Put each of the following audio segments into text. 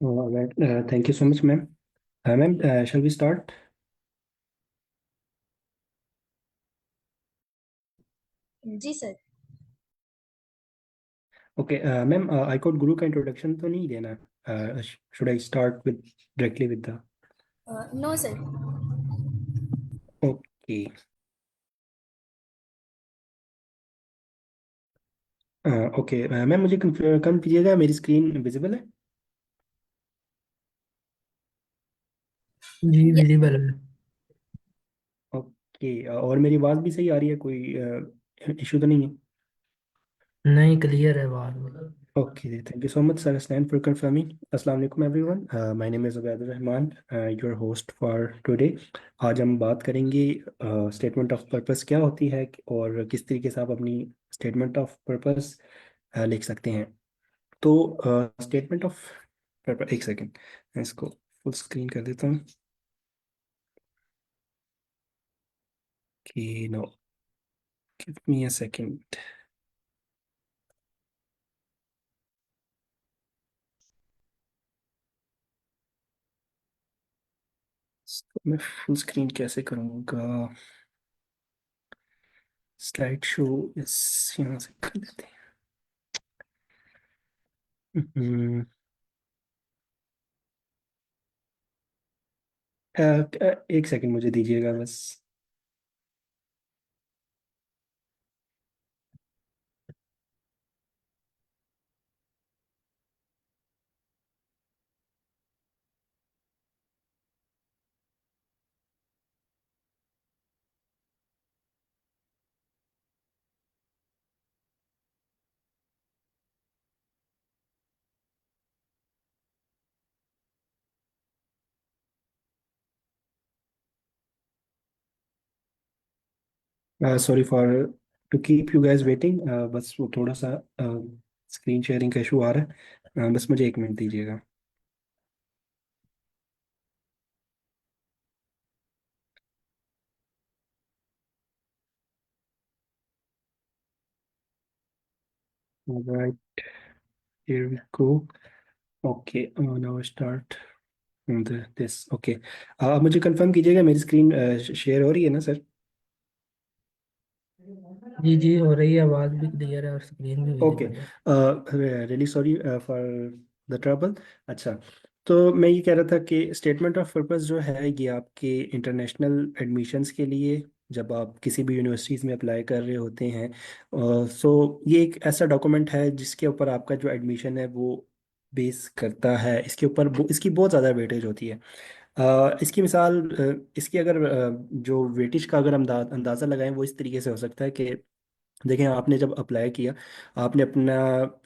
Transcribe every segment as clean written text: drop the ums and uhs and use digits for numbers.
All right. Thank you so much, ma'am. Ma'am, shall we start? जी sir. Okay, ma'am, I could गुरु का introduction तो नहीं देना. Should I start with directly with the? No sir. Okay. Okay ma'am, मुझे confirm कीजिएगा मेरी screen visible है. जी यस विजिबल सर। है। ओके, और मेरी आवाज़ भी सही आ रही है, कोई इशू तो नहीं है? नहीं, क्लियर है बात मतलब। Okay, thank you so much, Sir Hasnain, for confirming. Assalamu alaikum everyone. My name is Ubaid Rahman, your host for today. आज हम बात करेंगे स्टेटमेंट ऑफ पर्पस क्या होती है और किस तरीके से आप अपनी स्टेटमेंट ऑफ पर्पस लिख सकते हैं. तो स्टेटमेंट ऑफ पर्पस, एक सेकेंड, मैं इसको फुल स्क्रीन कर देता हूँ कि no, give me a second. मैं फुल स्क्रीन कैसे करूँगा? स्लाइड शो, यस, यहाँ से कर देते हैं. एक सेकंड मुझे दीजिएगा बस. Sorry for to keep you guys waiting. बस वो थोड़ा सा स्क्रीन शेयरिंग का इशू आ रहा है. बस मुझे एक मिनट दीजिएगा. Right, here we go. Okay, now start this. Okay, आप मुझे कंफर्म कीजिएगा मेरी स्क्रीन शेयर हो रही है ना सर? जी जी, हो रही है, आवाज़ भी क्लियर है और स्क्रीन भी ओके, विजिबल है। Really sorry for the trouble. अच्छा, तो मैं ये कह रहा था कि स्टेटमेंट ऑफ पर्पस जो है ये आपके इंटरनेशनल एडमिशन्स के लिए, जब आप किसी भी यूनिवर्सिटीज़ में अप्लाई कर रहे होते हैं, सो ये एक ऐसा डॉक्यूमेंट है जिसके ऊपर आपका जो एडमिशन है वो बेस करता है. इसके ऊपर इसकी बहुत ज़्यादा वेटेज होती है. इसकी मिसाल, इसकी अगर जो वेटेज का अगर हम अंदाज़ा लगाएं वो इस तरीके से हो सकता है कि देखें, आपने जब अप्लाई किया, आपने अपना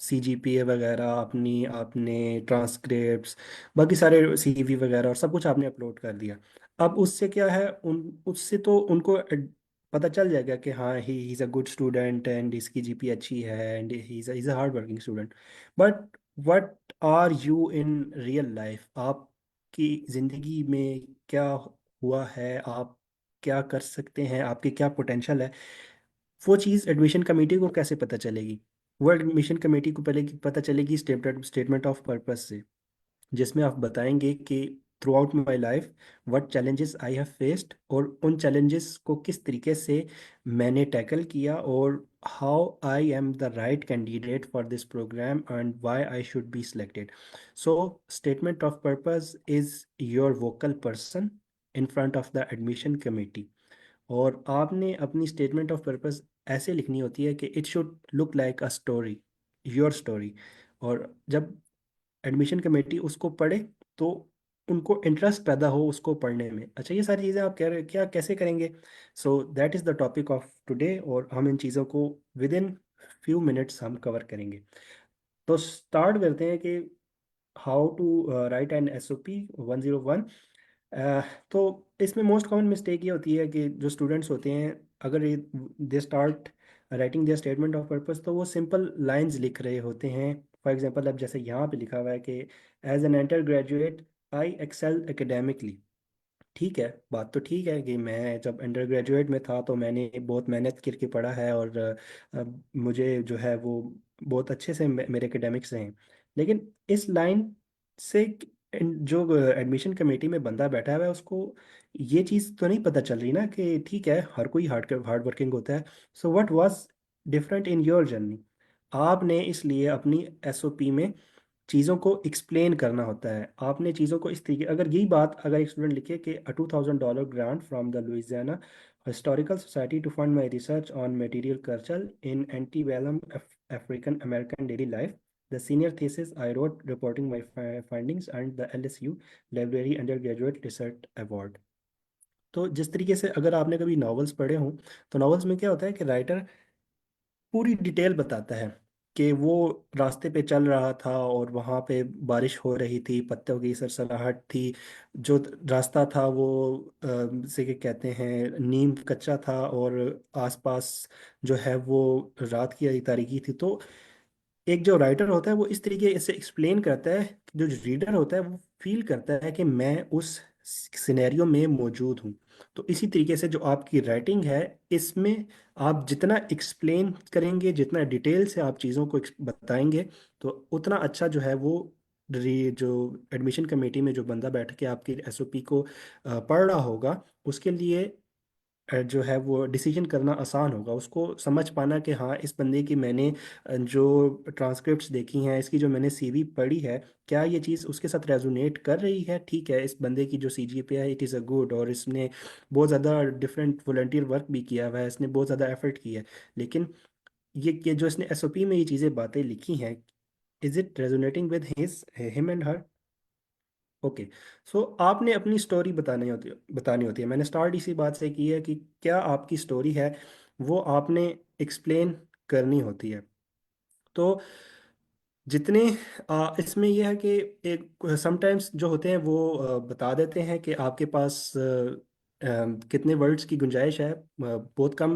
CGPA वगैरह, अपनी आपने ट्रांसक्रिप्ट्स, बाकी सारे CV वगैरह और सब कुछ आपने अपलोड कर दिया. अब उससे क्या है, उन उससे तो उनको पता चल जाएगा कि हाँ, he is a good student and इसकी GPA अच्छी है and he is a hard working student. But what are you in real life? आपकी ज़िंदगी में क्या हुआ है, आप क्या कर सकते हैं, आपके क्या पोटेंशियल है, वो चीज़ एडमिशन कमेटी को कैसे पता चलेगी? वो एडमिशन कमेटी को पहले पता चलेगी स्टेटमेंट ऑफ पर्पस से, जिसमें आप बताएंगे कि through out my life what challenges I have faced, और उन चैलेंजेस को किस तरीके से मैंने टैकल किया, और how I am the right candidate for this programme and why I should be selected. So statement of purpose is your vocal person in front of the admission committee. और आपने अपनी स्टेटमेंट ऑफ पर्पस ऐसे लिखनी होती है कि it should look like a story, your story. और जब एडमिशन कमेटी उसको पढ़े तो उनको इंटरेस्ट पैदा हो उसको पढ़ने में. अच्छा, ये सारी चीज़ें आप कह रहे क्या कैसे करेंगे? So that is the topic of today, और हम इन चीज़ों को विद इन फ्यू मिनट्स हम कवर करेंगे. तो स्टार्ट करते हैं कि how to write an SOP 101. Uh, तो इसमें मोस्ट कॉमन मिस्टेक ये होती है कि जो स्टूडेंट्स होते हैं, अगर they start writing their statement of purpose, तो वो सिंपल लाइंस लिख रहे होते हैं. फॉर एग्जांपल, अब जैसे यहाँ पे लिखा हुआ है कि एज एन अंडर ग्रेजुएट आई एक्सेल एकेडमिकली. ठीक है, बात तो ठीक है कि मैं जब अंडर ग्रेजुएट में था तो मैंने बहुत मेहनत करके पढ़ा है, और मुझे जो है वो बहुत अच्छे से मेरे एकेडमिक्स हैं. लेकिन इस लाइन से जो एडमिशन कमेटी में बंदा बैठा हुआ है उसको ये चीज़ तो नहीं पता चल रही ना कि ठीक है हर कोई हार्ड वर्किंग होता है। So what was different in your journey? आपने इसलिए अपनी एसओपी में चीज़ों को एक्सप्लेन करना होता है। आपने चीज़ों को इस तरीके, अगर यही बात अगर एक स्टूडेंट लिखे कि $2000 grant from the Louisiana historical society to fund my research on material culture in antebellum African American daily life, the senior thesis I wrote reporting my findings and the LSU library undergraduate research award. तो जिस तरीके से अगर आपने कभी novels पढ़े हों, तो नॉवेल्स में क्या होता है कि राइटर पूरी डिटेल बताता है कि वो रास्ते पे चल रहा था और वहाँ पे बारिश हो रही थी, पत्तों की सरसराहट थी, जो रास्ता था वो से क्या कहते हैं नीम कच्चा था, और आसपास जो है वो रात की तारीकी थी। तो एक जो राइटर होता है वो इस तरीके से एक्सप्लेन करता है कि जो रीडर होता है वो फील करता है कि मैं उस सिनेरियो में मौजूद हूँ। तो इसी तरीके से जो आपकी राइटिंग है इसमें आप जितना एक्सप्लेन करेंगे, जितना डिटेल से आप चीज़ों को बताएंगे, तो उतना अच्छा जो है वो जो एडमिशन कमेटी में जो बंदा बैठ के आपकी एसओपी को पढ़ रहा होगा उसके लिए जो है वो डिसीजन करना आसान होगा, उसको समझ पाना कि हाँ इस बंदे की मैंने जो ट्रांसक्रिप्ट्स देखी हैं, इसकी जो मैंने सीवी पढ़ी है, क्या ये चीज़ उसके साथ रेजोनेट कर रही है। ठीक है, इस बंदे की जो सीजीपीए है इट इज़ अ गुड, और इसने बहुत ज़्यादा डिफरेंट वॉलंटियर वर्क भी किया हुआ है, इसने बहुत ज़्यादा एफर्ट की है, लेकिन ये जो इसने एसओपी में ये चीज़ें बातें लिखी हैं, is it resonating with his him and her? Okay. So आपने अपनी स्टोरी बतानी होती है। मैंने स्टार्ट इसी बात से की है कि क्या आपकी स्टोरी है वो आपने एक्सप्लेन करनी होती है। तो जितने इसमें यह है कि एक समटाइम्स जो होते हैं वो बता देते हैं कि आपके पास कितने वर्ड्स की गुंजाइश है। बहुत कम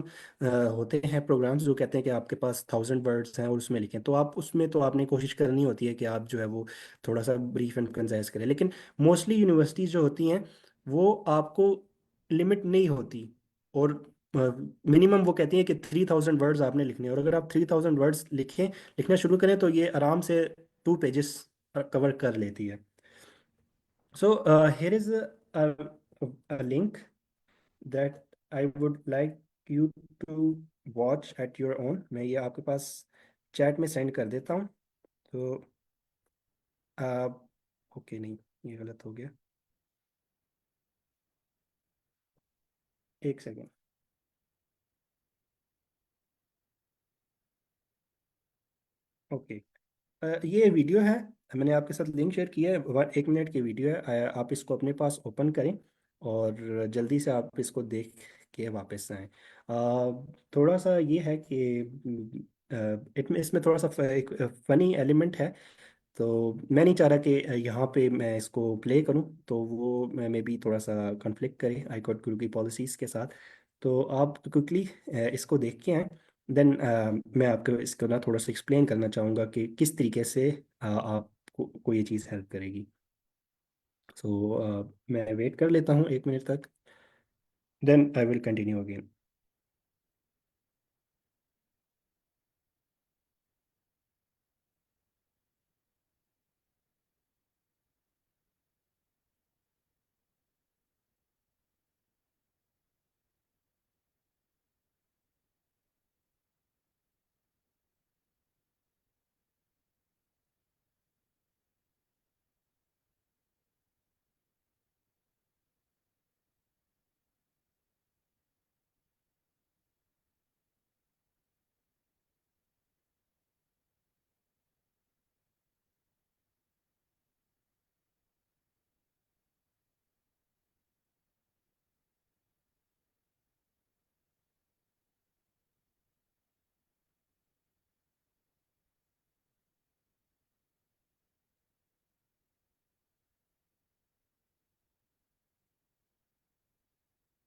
होते हैं प्रोग्राम्स जो कहते हैं कि आपके पास 1000 वर्ड्स हैं और उसमें लिखें, तो आप उसमें तो आपने कोशिश करनी होती है कि आप जो है वो थोड़ा सा ब्रीफ एंड कंजाइज करें। लेकिन मोस्टली यूनिवर्सिटीज़ जो होती हैं वो आपको लिमिट नहीं होती, और मिनिमम वो कहती हैं कि 3000 वर्ड्स आपने लिखने हैं, और अगर आप 3000 वर्ड्स लिखना शुरू करें तो ये आराम से 2 पेजेस कवर कर लेती है। So here is a link that I would like you to watch at your own। मैं ये आपके पास चैट में सेंड कर देता हूँ। तो आप ओके, नहीं ये गलत हो गया, एक सेकेंड। ओके, ये वीडियो है, मैंने आपके साथ लिंक शेयर किया है, 1 मिनट की वीडियो है। आप इसको अपने पास ओपन करें और जल्दी से आप इसको देख के वापस आएँ। थोड़ा सा ये है कि इसमें थोड़ा सा एक फ़नी एलिमेंट है, तो मैं नहीं चाह रहा कि यहाँ पे मैं इसको प्ले करूँ, तो वो मे बी थोड़ा सा कॉन्फ्लिक्ट करे आई कोड गुरु की पॉलिसीज़ के साथ। तो आप क्विकली इसको देख के आएँ, देन मैं आपको इसको ना थोड़ा सा एक्सप्लेन करना चाहूँगा कि किस तरीके से आपको को ये चीज़ हेल्प करेगी। सो मैं वेट कर लेता हूँ 1 मिनट तक, then I will continue again.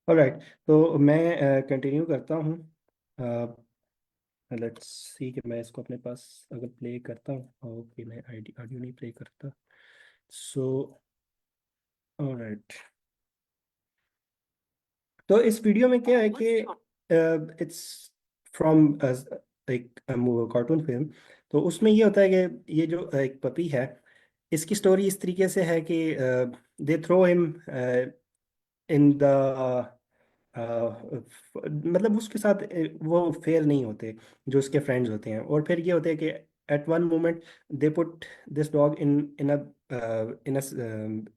Alright, तो मैं कंटिन्यू करता हूँ। लेट्स सी कि मैं इसको अपने पास अगर प्ले करता हूँ, ओके मैं ऑडियो नहीं प्ले करता। सो ऑलराइट, तो इस वीडियो में क्या है कि इट्स फ्रॉम एक कार्टून फिल्म। तो उसमें ये होता है कि ये जो एक पपी है, इसकी स्टोरी इस तरीके से है कि they throw him in the मतलब उसके साथ वो फेयर नहीं होते जो उसके फ्रेंड्स होते हैं, और फिर ये होते हैं कि at one moment they put this dog in in a in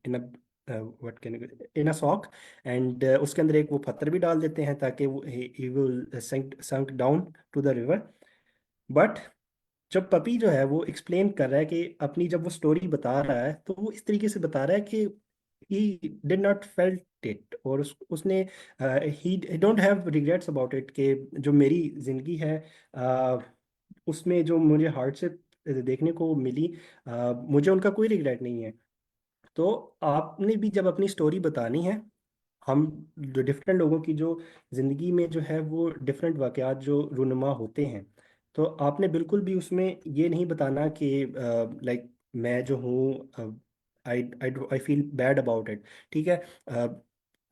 in a what can in a sock, and उसके अंदर एक वो पत्थर भी डाल देते हैं ताकि वो he will sunk down to the river. But जब पपी जो है वो एक्सप्लेन कर रहा है कि अपनी जब वो स्टोरी बता रहा है तो वो इस तरीके से बता रहा है कि he did not felt it, और उसने ही don't have regrets about it, कि जो मेरी जिंदगी है उसमें जो मुझे हार्डशिप देखने को मिली, मुझे उनका कोई रिग्रेट नहीं है। तो आपने भी जब अपनी स्टोरी बतानी है, हम जो डिफरेंट लोगों की जो ज़िंदगी में जो है वो डिफरेंट वाक़यात जो रूनुमा होते हैं, तो आपने बिल्कुल भी उसमें ये नहीं बताना कि लाइक मैं जो हूँ I I I feel bad about it. ठीक है।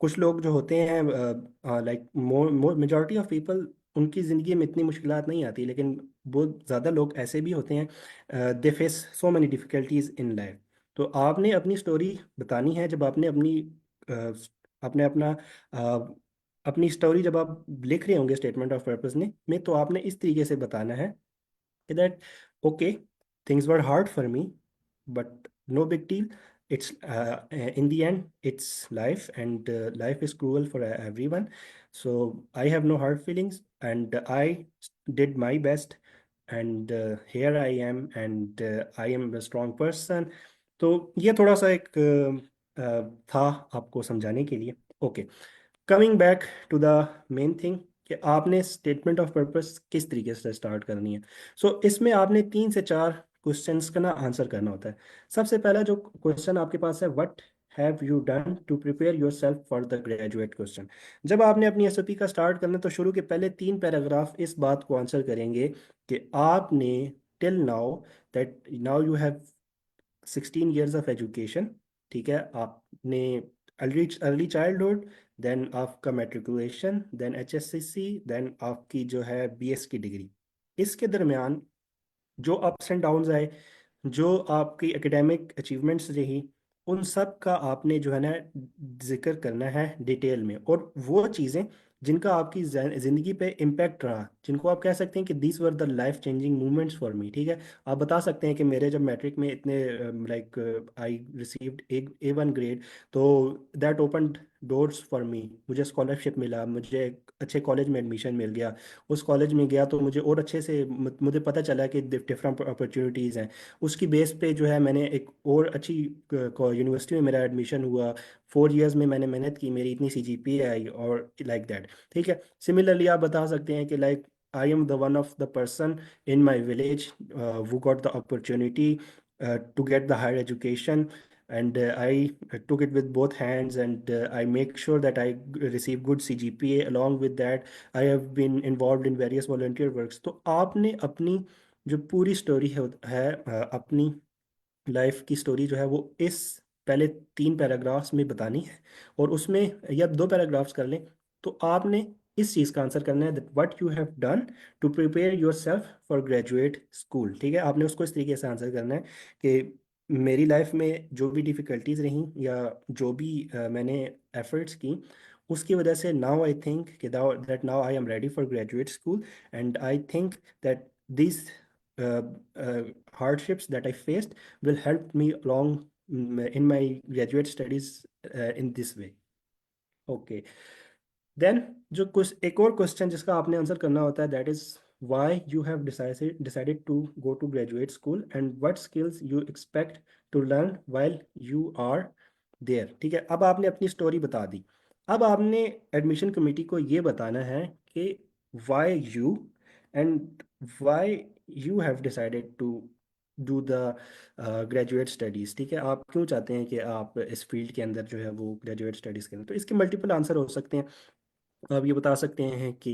कुछ लोग जो होते हैं like more majority of people, उनकी ज़िंदगी में इतनी मुश्किलात नहीं आती, लेकिन बहुत ज़्यादा लोग ऐसे भी होते हैं they face so many difficulties in life. तो आपने अपनी स्टोरी बतानी है, जब आपने अपनी आपने अपना अ, अपनी स्टोरी जब आप लिख रहे होंगे स्टेटमेंट ऑफ पर्पस में, तो आपने इस तरीके से बताना है that okay, things were hard for me, but no big deal. It's in the end it's life, and life is cruel for everyone. So I have no hard feelings, and I did my best, and here I am, and I am a strong person. तो ये थोड़ा सा एक था आपको समझाने के लिए। Okay, coming back to the main thing, कि आपने स्टेटमेंट ऑफ पर्पस किस तरीके से स्टार्ट करनी है। सो इसमें आपने 3 से 4 क्वेश्चंस का ना आंसर करना होता है। सबसे पहला जो क्वेश्चन आपके पास है, what have you done to prepare yourself for the graduate question. जब आपने अपनी एसओपी का स्टार्ट करना है, तो शुरू के पहले 3 पैराग्राफ इस बात को आंसर करेंगे कि आपने till now, that now you have 16 years of education. ठीक है, आपने अर्ली अर्ली चाइल्डहुड, देन आपका मेट्रिकुलेशन, देन एचएससीसी, देन आपकी जो है बीएस की डिग्री। इसके दरमियान जो अप्स एंड डाउन्स आए, जो आपकी एकेडमिक अचीवमेंट्स रही, उन सब का आपने जो है ना जिक्र करना है डिटेल में, और वो चीज़ें जिनका आपकी ज़िंदगी पे इम्पैक्ट रहा, जिनको आप कह सकते हैं कि these were the life changing movements for me. ठीक है, आप बता सकते हैं कि मेरे जब मैट्रिक में इतने like I received A1 grade, तो that open doors for me. मुझे स्कॉलरशिप मिला, मुझे एक अच्छे कॉलेज में एडमिशन मिल गया। उस कॉलेज में गया तो मुझे और अच्छे से मुझे पता चला कि डिफरेंट अपॉर्चुनिटीज़ हैं। उसकी बेस पे जो है मैंने एक और अच्छी यूनिवर्सिटी में मेरा एडमिशन हुआ। 4 years में मैंने मेहनत की, मेरी इतनी CGPA आई, और लाइक दैट। ठीक है, सिमिलरली आप बता सकते हैं कि like I am the one of the person in my village who got the opportunity to get the higher education, and I took it with both hands, and I make sure that I receive good CGPA. Along with that, I have been involved in various volunteer works। तो आपने अपनी जो पूरी story है अपनी life की story जो है वो इस पहले 3 पैराग्राफ्स में बतानी है, और उसमें या 2 पैराग्राफ्स कर लें, तो आपने इस चीज़ का आंसर करना है, that what you have done to prepare yourself for graduate school. ठीक है, आपने उसको इस तरीके से आंसर करना है कि मेरी लाइफ में जो भी डिफ़िकल्टीज रहीं, या जो भी मैंने एफर्ट्स की, उसकी वजह से नाउ आई थिंक कि that now I am ready for graduate school, and I think that this hardships that I faced will help me along in my graduate studies in this way। Okay, then जो कुछ एक और question जिसका आपने answer करना होता है, that is why you have decided to go to graduate school, and what skills you expect to learn while you are there. ठीक है, अब आपने अपनी स्टोरी बता दी। अब आपने एडमिशन कमेटी को ये बताना है कि why you, and why you have decided to do the graduate studies. ठीक है, आप क्यों चाहते हैं कि आप इस फील्ड के अंदर जो है वो ग्रेजुएट स्टडीज़ करें। तो इसके मल्टीपल आंसर हो सकते हैं। आप ये बता सकते हैं कि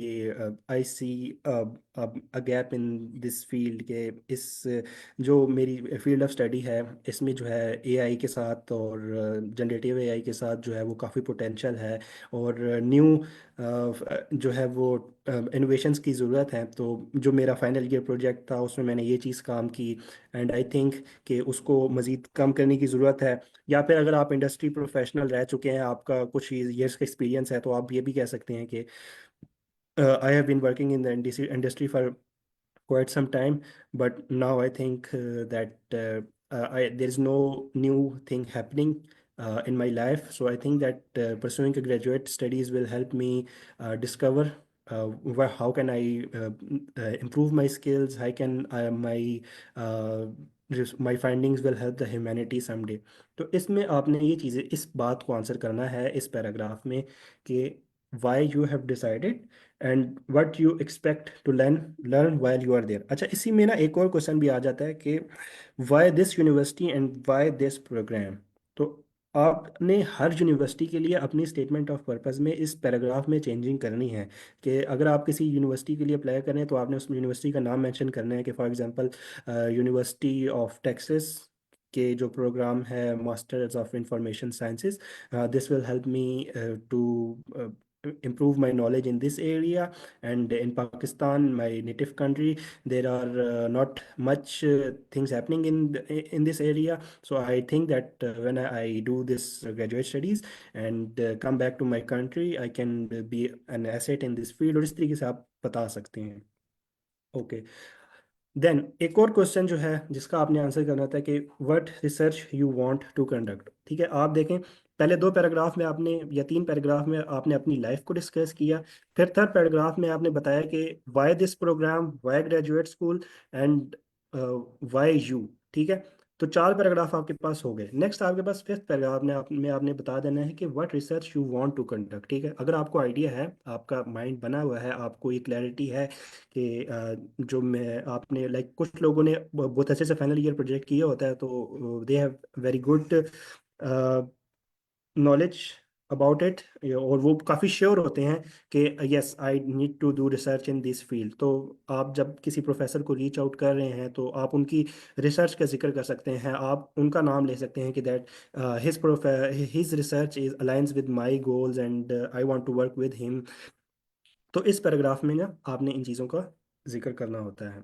I see a gap in this field, के इस जो मेरी फील्ड ऑफ स्टडी है, इसमें जो है एआई के साथ और जनरेटिव एआई के साथ जो है वो काफ़ी पोटेंशियल है, और न्यू जो है वो इनोवेशंस की ज़रूरत है। तो जो मेरा फाइनल ईयर प्रोजेक्ट था उसमें मैंने ये चीज़ काम की, एंड आई थिंक कि उसको मज़ीद कम करने की ज़रूरत है। या फिर अगर आप इंडस्ट्री प्रोफेशनल रह चुके हैं, आपका कुछ ईयर्स का एक्सपीरियंस है, तो आप ये भी कह सकते हैं कि I have been working in the industry for quite some time, but now I think that there is no new thing happening in my life. So I think that pursuing a graduate studies will help me discover how can I improve my skills, how can uh, my findings will help the humanity someday. तो इसमें आपने ये चीज़ें, इस बात को answer करना है इस पैराग्राफ में कि why you have decided and what you expect to learn while you are there. अच्छा, इसी में ना एक और क्वेश्चन भी आ जाता है कि why this university and why this programme. तो आपने हर यूनिवर्सिटी के लिए अपनी स्टेटमेंट ऑफ पर्पस में इस पैराग्राफ में चेंजिंग करनी है कि अगर आप किसी यूनिवर्सिटी के लिए अप्लाई करें तो आपने उस यूनिवर्सिटी का नाम मेंशन करना है कि for example university of Texas के जो प्रोग्राम है masters of information sciences, this will help me to improve my knowledge in this area. And in Pakistan, my native country, there are not much things happening in this area. So I think that when I do this graduate studies and come back to my country, I can be an asset in this field। और इस तरीके से आप बता सकते हैं। Okay, then एक और क्वेश्चन जो है जिसका आपने आंसर करना था कि what research you want to conduct. ठीक है, आप देखें पहले दो पैराग्राफ में आपने या तीन पैराग्राफ में आपने अपनी लाइफ को डिस्कस किया, फिर थर्ड पैराग्राफ में आपने बताया कि why this programme, why graduate school, and why you. ठीक है, तो चार पैराग्राफ आपके पास हो गए। नेक्स्ट आपके पास फिफ्थ पैराग्राफ में आपने बता देना है कि what research you want to conduct. ठीक है, अगर आपको आइडिया है, आपका माइंड बना हुआ है, आपको ये क्लैरिटी है कि जो मैं आपने लाइक कुछ लोगों ने बहुत अच्छे से फाइनल ईयर प्रोजेक्ट किया होता है, तो they have very good knowledge about it, और वो काफ़ी श्योर होते हैं कि yes I need to do research in this field. तो आप जब किसी प्रोफेसर को रीच आउट कर रहे हैं तो आप उनकी रिसर्च का जिक्र कर सकते हैं, आप उनका नाम ले सकते हैं कि that his research is aligns with my goals and I want to work with him. तो इस पैराग्राफ में ना आपने इन चीज़ों का जिक्र करना होता है।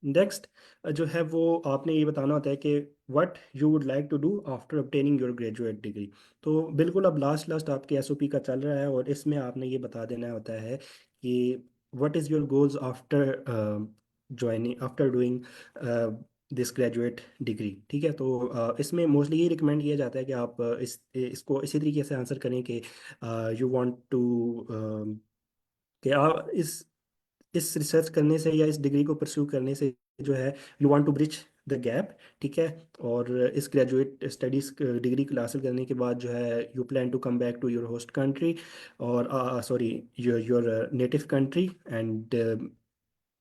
नेक्स्ट जो है वो आपने ये बताना होता है कि what you would like to do after obtaining your graduate degree. तो बिल्कुल अब लास्ट लास्ट आपके एसओपी का चल रहा है, और इसमें आपने ये बता देना होता है कि what is your goals after joining, after doing this graduate degree. ठीक है, तो इसमें मोस्टली ये रिकमेंड किया जाता है कि आप इसको इसी तरीके से आंसर करें कि यू वांट टू, कि आप इस रिसर्च करने से या इस डिग्री को परस्यू करने से जो है you want to bridge the gap. ठीक है, और इस ग्रेजुएट स्टडीज डिग्री को हासिल करने के बाद जो है you plan to come back to your host country, और sorry your your native country, and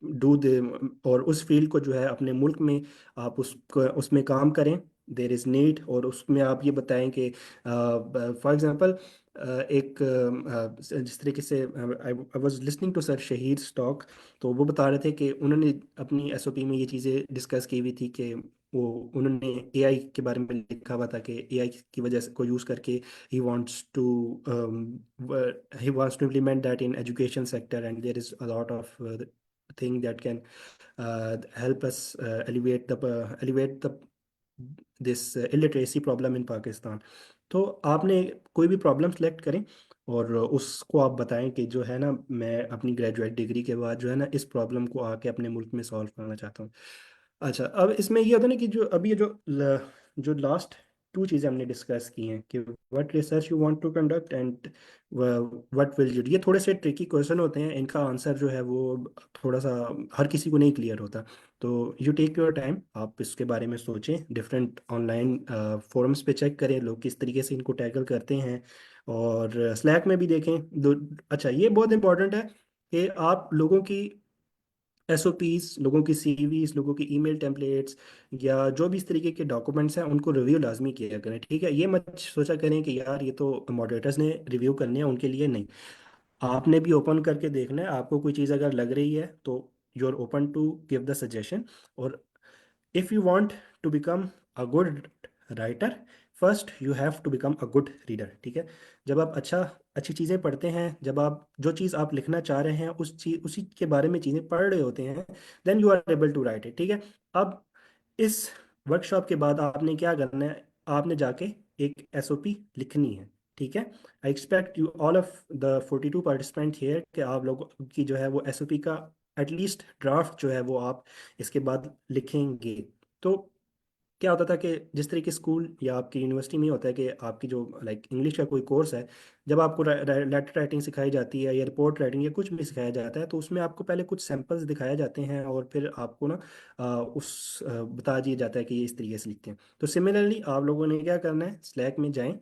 do the, और उस फील्ड को जो है अपने मुल्क में आप उसमें काम करें, देर इज़ नीड। और उसमें आप ये बताएं कि फॉर एग्जांपल एक जिस तरीके से I was listening to sir Shahid स्टॉक, तो वो बता रहे थे कि उन्होंने अपनी एसओपी में ये चीज़ें डिस्कस की हुई थी कि वो उन्होंने एआई के बारे में लिखा हुआ था कि एआई की वजह से को यूज़ करके he wants to um, he wants to implement that in education sector, and there is a lot of thing that can help us elevate the this illiteracy problem in Pakistan। तो आपने कोई भी problem select करें और उसको आप बताएं कि जो है ना मैं अपनी ग्रेजुएट डिग्री के बाद जो है ना इस प्रॉब्लम को आके अपने मुल्क में सॉल्व करना चाहता हूँ। अच्छा, अब इसमें ये होता है ना कि जो अभी ये जो लास्ट टू चीज़ें हमने डिस्कस की हैं कि what research you want to conduct and what will you, ये थोड़े से ट्रिकी क्वेश्चन होते हैं, इनका आंसर जो है वो थोड़ा सा हर किसी को नहीं क्लियर होता। तो यू टेक योर टाइम, आप इसके बारे में सोचें, डिफरेंट ऑनलाइन फोरम्स पे चेक करें लोग किस तरीके से इनको टैकल करते हैं, और स्लैक में भी देखें। अच्छा, ये बहुत इंपॉर्टेंट है कि आप लोगों की एसओपीज, लोगों की सीवीज, लोगों की ईमेल टेम्पलेट्स या जो भी इस तरीके के डॉक्यूमेंट्स हैं उनको रिव्यू लाजमी किया करें। ठीक है, ये मत सोचा करें कि यार ये तो मॉडरेटर्स ने रिव्यू करने हैं उनके लिए, नहीं, आपने भी ओपन करके देखना है। आपको कोई चीज़ अगर लग रही है तो you are open to give the suggestion. और if you want to become a good writer, first you have to become a good reader, ठीक है। जब आप अच्छी चीज़ें पढ़ते हैं, जब आप जो चीज़ आप लिखना चाह रहे हैं उसी के बारे में चीज़ें पढ़ रहे होते हैं, then you are able to write it, ठीक है। अब इस वर्कशॉप के बाद आपने क्या करना है, आपने जाके एक एसओपी लिखनी है, ठीक है। I expect you all of the 42 participant here कि आप लोगों की जो है वो एसओपी का एटलीस्ट ड्राफ्ट जो है वो आप इसके बाद लिखेंगे। तो क्या होता था कि जिस तरीके स्कूल या आपकी यूनिवर्सिटी में होता है कि आपकी जो लाइक इंग्लिश का कोई कोर्स है, जब आपको लेटर राइटिंग सिखाई जाती है या रिपोर्ट राइटिंग या कुछ भी सिखाया जाता है, तो उसमें आपको पहले कुछ सैंपल्स दिखाए जाते हैं और फिर आपको ना बता दिया जाता है कि ये इस तरीके से लिखते हैं। तो सिमिलरली आप लोगों ने क्या करना है, स्लैक में जाएं,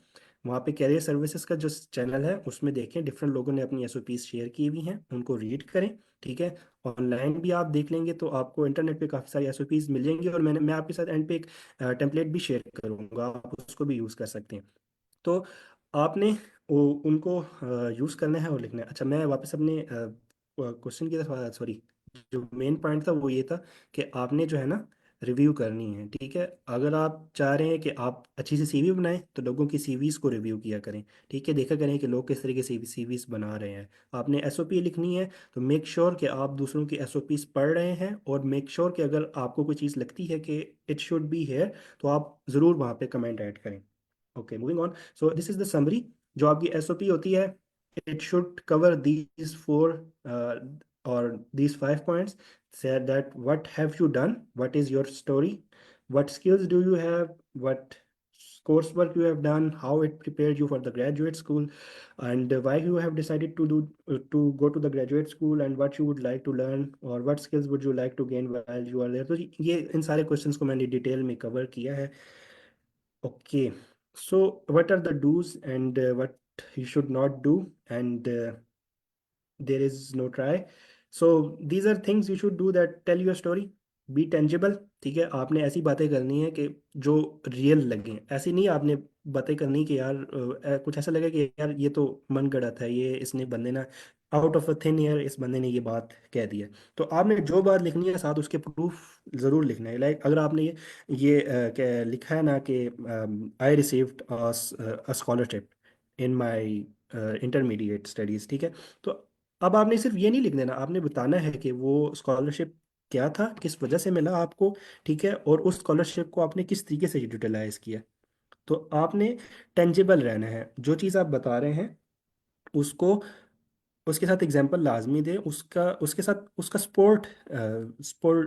वहाँ पे कैरियर सर्विसेज का जो चैनल है उसमें देखें, डिफरेंट लोगों ने अपनी एसओपीज शेयर की हुई हैं, उनको रीड करें, ठीक है। ऑनलाइन भी आप देख लेंगे तो आपको इंटरनेट पे काफ़ी सारी एसओपीज मिल जाएंगी, और मैं आपके साथ एंड पे एक टेम्पलेट भी शेयर करूंगा, आप उसको भी यूज़ कर सकते हैं। तो आपने उनको यूज़ करना है और लिखना है। अच्छा, मैं वापस अपने क्वेश्चन की तरफ, सॉरी, जो मेन पॉइंट था वो ये था कि आपने जो है ना रिव्यू करनी है, ठीक है। अगर आप चाह रहे हैं कि आप अच्छी सी सीवी बनाएं तो लोगों की सीवीज को रिव्यू किया करें, ठीक है। देखा करें कि लोग किस तरीके से सीवीज बना रहे हैं। आपने एसओपी लिखनी है तो मेक श्योर कि आप दूसरों की एसओपीज पढ़ रहे हैं, और मेक श्योर कि अगर आपको कोई चीज़ लगती है कि इट शुड बी हेयर, तो आप ज़रूर वहाँ पे कमेंट ऐड करें। Okay, moving on. So this is the summary. जो आपकी एसओपी होती है, it should cover these four और these 5 points. say that what have you done, what is your story, what skills do you have, what coursework you have done, how it prepared you for the graduate school, and why you have decided to go to the graduate school, and what you would like to learn, or what skills would you like to gain while you are there। तो ये इन सारे questions को मैंने detail में cover किया है। Okay, so what are the do's and what you should not do, and there is no try. So these are things you should do that tell your story, be tangible, ठीक है। आपने ऐसी बातें करनी है कि जो रियल लगें, ऐसी नहीं आपने बातें करनी कि यार कुछ ऐसा लगे कि यार ये तो मन गढ़ंत है, ये इसने बंदे ना out of a thin air इस बंदे ने ये बात कह दी है। तो आपने जो बात लिखनी है साथ उसके प्रूफ ज़रूर लिखना है। लाइक अगर आपने ये क्या लिखा है ना कि आई received a scholarship in my intermediate studies, ठीक है। तो अब आपने सिर्फ ये नहीं लिख देना, आपने बताना है कि वो स्कॉलरशिप क्या था, किस वजह से मिला आपको, ठीक है, और उस स्कॉलरशिप को आपने किस तरीके से यूटिलाइज किया। तो आपने टेंजिबल रहना है, जो चीज़ आप बता रहे हैं उसको, उसके साथ एग्जांपल लाजमी दे, उसका उसके साथ उसका स्पोर्ट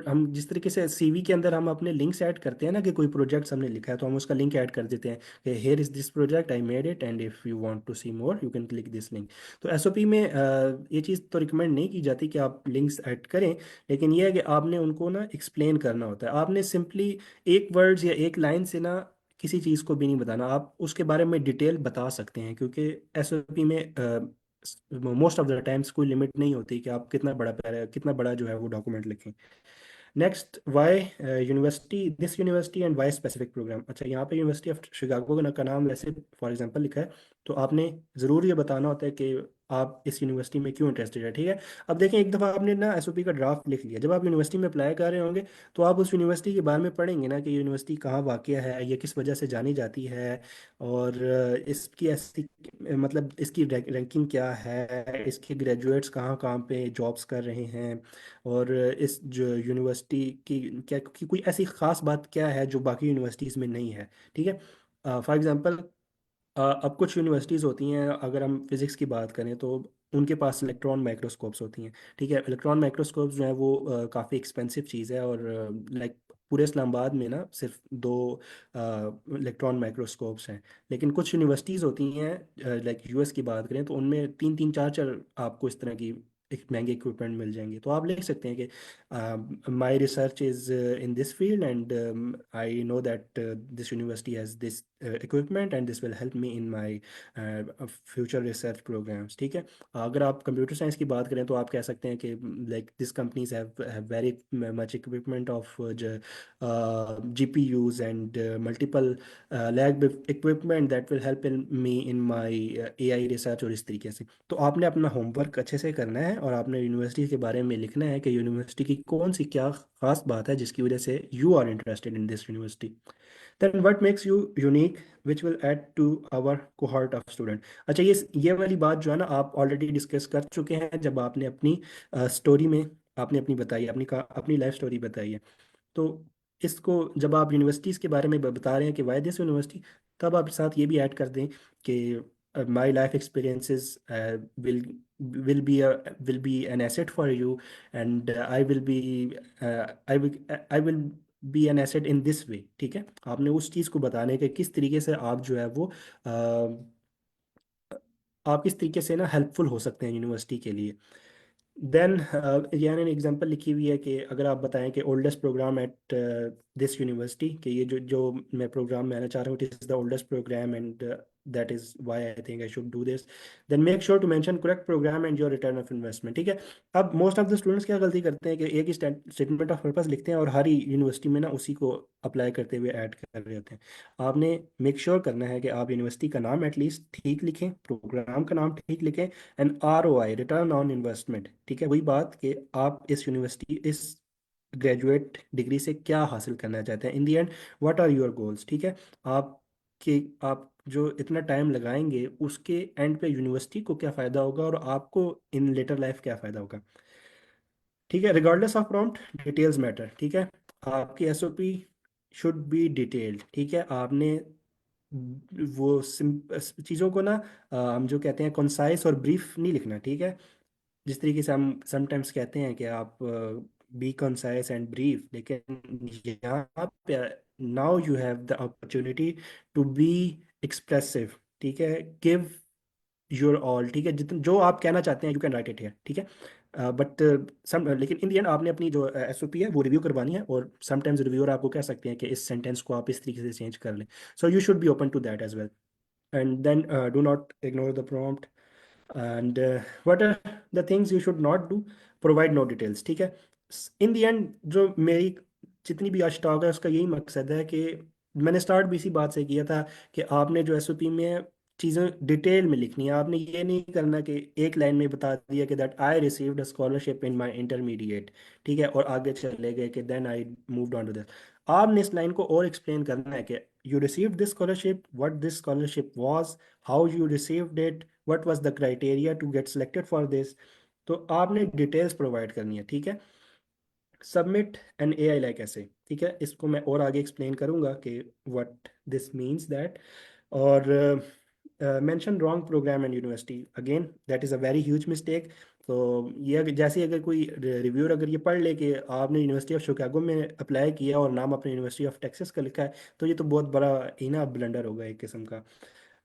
हम जिस तरीके से सीवी के अंदर हम अपने लिंक्स ऐड करते हैं ना, कि कोई प्रोजेक्ट्स हमने लिखा है तो हम उसका लिंक ऐड कर देते हैं कि here is this project I made it and if you want to see more you can click this link. तो एसओपी में ये चीज़ तो रिकमेंड नहीं की जाती कि आप लिंक्स ऐड करें, लेकिन यह है कि आपने उनको ना एक्सप्लेन करना होता है। आपने सिंपली एक वर्ड्स या एक लाइन से ना किसी चीज़ को भी नहीं बताना, आप उसके बारे में डिटेल बता सकते हैं, क्योंकि एसओपी में मोस्ट ऑफ द टाइम्स कोई लिमिट नहीं होती कि आप कितना बड़ा जो है वो डॉक्यूमेंट लिखें। Next, why university, this university and why specific programme. अच्छा, यहाँ पे यूनिवर्सिटी ऑफ शिकागो का नाम वैसे फॉर एग्जांपल लिखा है, तो आपने ज़रूर ये बताना होता है कि आप इस यूनिवर्सिटी में क्यों इंटरेस्टेड है, ठीक है। अब देखें, एक दफ़ा आपने ना एसओपी का ड्राफ्ट लिख लिया, जब आप यूनिवर्सिटी में अप्लाई कर रहे होंगे तो आप उस यूनिवर्सिटी के बारे में पढ़ेंगे ना कि यूनिवर्सिटी कहाँ वाक़या है, ये किस वजह से जानी जाती है, और इसकी ऐसी मतलब इसकी रैंकिंग क्या है, इसके ग्रेजुएट्स कहाँ कहाँ पे जॉब्स कर रहे हैं, और इस जो यूनिवर्सिटी की क्या की कोई ऐसी ख़ास बात क्या है जो बाकी यूनिवर्सिटीज़ में नहीं है, ठीक है। फॉर एग्जांपल, अब कुछ यूनिवर्सिटीज़ होती हैं, अगर हम फिज़िक्स की बात करें तो उनके पास इलेक्ट्रॉन माइक्रोस्कोप्स होती हैं, ठीक है। इलेक्ट्रॉन माइक्रोस्कोप्स जो है वो काफ़ी एक्सपेंसिव चीज़ है, और लाइक पूरे इस्लामाबाद में ना सिर्फ दो इलेक्ट्रॉन माइक्रोस्कोप्स हैं। लेकिन कुछ यूनिवर्सिटीज़ होती हैं, लाइक यूएस की बात करें तो उनमें तीन तीन चार चार आपको इस तरह की एक महंगे इक्विपमेंट मिल जाएंगे। तो आप लिख सकते हैं कि my research is in this field and I know that this university has this equipment and this will help me in my future research programmes, ठीक है। अगर आप कंप्यूटर साइंस की बात करें तो आप कह सकते हैं कि like this companies have very much equipment of GPUs and multiple lab equipment that will help in me in my AI research, और इस तरीके से। तो आपने अपना होमवर्क अच्छे से करना है और आपने यूनिवर्सिटी के बारे में लिखना है कि यूनिवर्सिटी की कौन सी क्या खास बात है जिसकी वजह से you are interested in this university. Then what makes you unique which will add to our cohort of student. अच्छा, ये वाली बात जो है ना आप ऑलरेडी डिस्कस कर चुके हैं जब आपने अपनी स्टोरी में आपने अपनी बताई, अपनी लाइफ स्टोरी बताई है। तो इसको जब आप यूनिवर्सिटीज़ के बारे में बता रहे हैं कि वाई दिस यूनिवर्सिटी, तब आप साथ ये भी ऐड कर दें कि my life experiences will will be an asset for you, and I will be an asset in this way. ठीक है, आपने उस चीज़ को बताने के किस तरीके से आप जो है वो आप किस तरीके से ना हेल्पफुल हो सकते हैं यूनिवर्सिटी के लिए। देन यहाँ ने एग्जांपल लिखी हुई है कि अगर आप बताएं कि oldest programme at this university, कि ये जो जो मैं प्रोग्राम में आना चाह रहा हूँ, it is the oldest programme and that is why I think I should do this. Then make sure to mention correct programme and your return of investment. ठीक है, अब मोस्ट ऑफ द स्टूडेंट्स क्या गलती करते हैं कि एक ही statement of purpose लिखते हैं और हर ही यूनिवर्सिटी में ना उसी को अप्लाई करते हुए ऐड कर रहे होते हैं। आपने मेक श्योर करना है कि आप यूनिवर्सिटी का नाम एटलीस्ट ठीक लिखें, प्रोग्राम का नाम ठीक लिखें, and ROI, return on investment. ठीक है, वही बात कि आप इस यूनिवर्सिटी इस ग्रेजुएट डिग्री से क्या हासिल करना चाहते हैं in the end, what are your goals. ठीक है, आप जो इतना टाइम लगाएंगे उसके एंड पे यूनिवर्सिटी को क्या फ़ायदा होगा और आपको इन लेटर लाइफ क्या फ़ायदा होगा। ठीक है, regardless of prompt details matter. ठीक है, आपकी SOP शुड बी डिटेल्ड। ठीक है, आपने वो चीज़ों को ना हम जो कहते हैं कंसाइज और ब्रीफ नहीं लिखना। ठीक है, जिस तरीके से हम समटाइम्स कहते हैं कि आप बी कंसाइज एंड ब्रीफ, लेकिन यहाँ पे now you have the opportunity to be expressive. ठीक है, गिव योर ऑल। ठीक है, जितने जो आप कहना चाहते हैं you can write it here. ठीक है, बट सम लेकिन इन द एंड आपने अपनी जो SOP है वो रिव्यू करवानी है, और समटाइम्स रिव्यूअर आपको कह सकते हैं कि इस सेंटेंस को आप इस तरीके से चेंज कर लें। So you should be open to that as well, and then do not ignore the prompt. and what are the things you should not do, provide no details। ठीक है, इन दी एंड जो मेरी जितनी भी आज talk है उसका यही मकसद है कि मैंने स्टार्ट भी इसी बात से किया था कि आपने जो SOP में चीज़ें डिटेल में लिखनी है। आपने ये नहीं करना कि एक लाइन में बता दिया कि that I received a scholarship in my intermediate. ठीक है, और आगे चले गए कि then I moved on to this. आपने इस लाइन को और एक्सप्लेन करना है कि you received this scholarship, what this scholarship was, how you received it, what was the criteria to get selected for this. तो आपने डिटेल्स प्रोवाइड करनी है। ठीक है, सबमिट एन AI लाइक ऐसे। ठीक है, इसको मैं और आगे एक्सप्लेन करूंगा कि व्हाट दिस मींस दैट। और mention wrong programme and university, again that is a very huge mistake. तो ये जैसे अगर कोई रिव्यूअर अगर ये पढ़ ले कि आपने यूनिवर्सिटी ऑफ शिकागो में अप्लाई किया और नाम अपने यूनिवर्सिटी ऑफ टेक्सास का लिखा है, तो ये तो बहुत बड़ा ही ना ब्लंडर होगा एक किस्म का।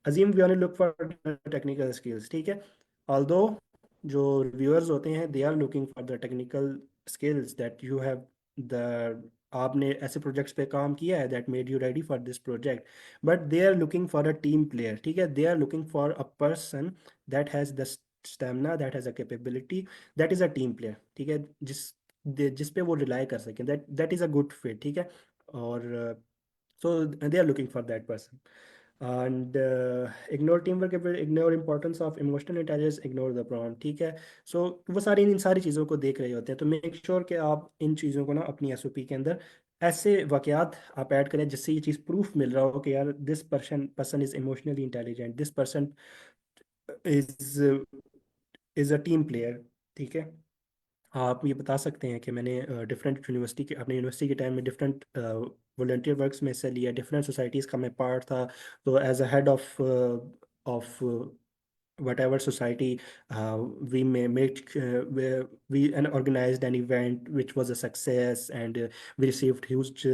अजीम we only look for technical skills. ठीक है, ऑल्दो जो रिव्यूअर्स होते हैं they are looking for the technical skills that you have the आपने ऐसे प्रोजेक्ट्स पे काम किया है that made you ready for this project, but they are looking for a team player. ठीक है, they are looking for a person that has the stamina, that has a capability, that is a team player. ठीक है, जिस पे वो rely कर सकें, that is a good fit. ठीक है, और so they are looking for that person, and ignore teamwork, ignore importance of emotional intelligence, ignore the prompt। ठीक है, so वो सारी इन सारी चीज़ों को देख रहे होते हैं। तो मेक श्योर कि आप इन चीज़ों को ना अपनी SOP के अंदर ऐसे वाकयात आप ऐड करें जिससे ये चीज़ प्रूफ मिल रहा हो कि यार this person is emotionally intelligent, this person is is a team player. ठीक है, आप ये बता सकते हैं कि मैंने डिफरेंट यूनिवर्सिटी के अपने यूनिवर्सिटी के टाइम में डिफरेंट वॉलंटियर वर्क्स में हिस्सा लिया, डिफरेंट सोसाइटीज़ का मैं पार्ट था। तो as a head of whatever society, we may make where we and organized an event which was a success, and we received huge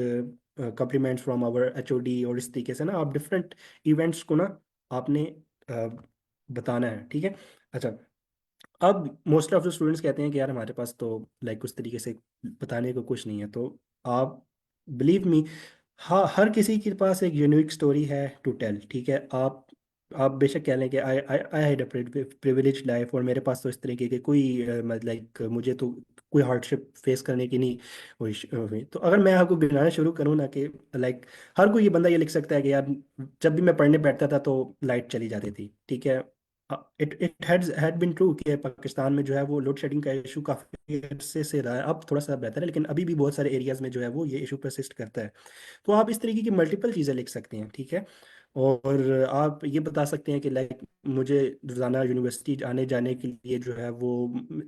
compliments from our HOD। और इस तरीके से ना आप डिफरेंट इवेंट्स को ना आपने बताना है। ठीक है, अच्छा, अब मोस्ट ऑफ द स्टूडेंट्स कहते हैं कि यार हमारे पास तो लाइक उस तरीके से बताने को कुछ नहीं है। तो आप बिलीव मी, हाँ, हर किसी के पास एक यूनिक स्टोरी है टू टेल। ठीक है, आप बेशक कह लें कि I had a privilege life, और मेरे पास तो इस तरीके के कोई लाइक मुझे तो कोई हार्डशिप फेस करने की नहीं हुई। तो अगर मैं आपको गिनाना शुरू करूँ ना कि लाइक हर कोई ये बंदा ये लिख सकता है कि यार जब भी मैं पढ़ने बैठता था तो लाइट चली जाती थी। ठीक है, it it had been true कि पाकिस्तान में जो है वो लोड शेडिंग का इशू काफ़ी अरसे से रहा है। अब थोड़ा सा बेहतर है, लेकिन अभी भी बहुत सारे एरियाज में जो है वो ये इशू परसिस्ट करता है। तो आप इस तरीके की मल्टीपल चीज़ें लिख सकते हैं, ठीक है। और आप ये बता सकते हैं कि लाइक मुझे रोज़ाना यूनिवर्सिटी आने जाने के लिए जो है वो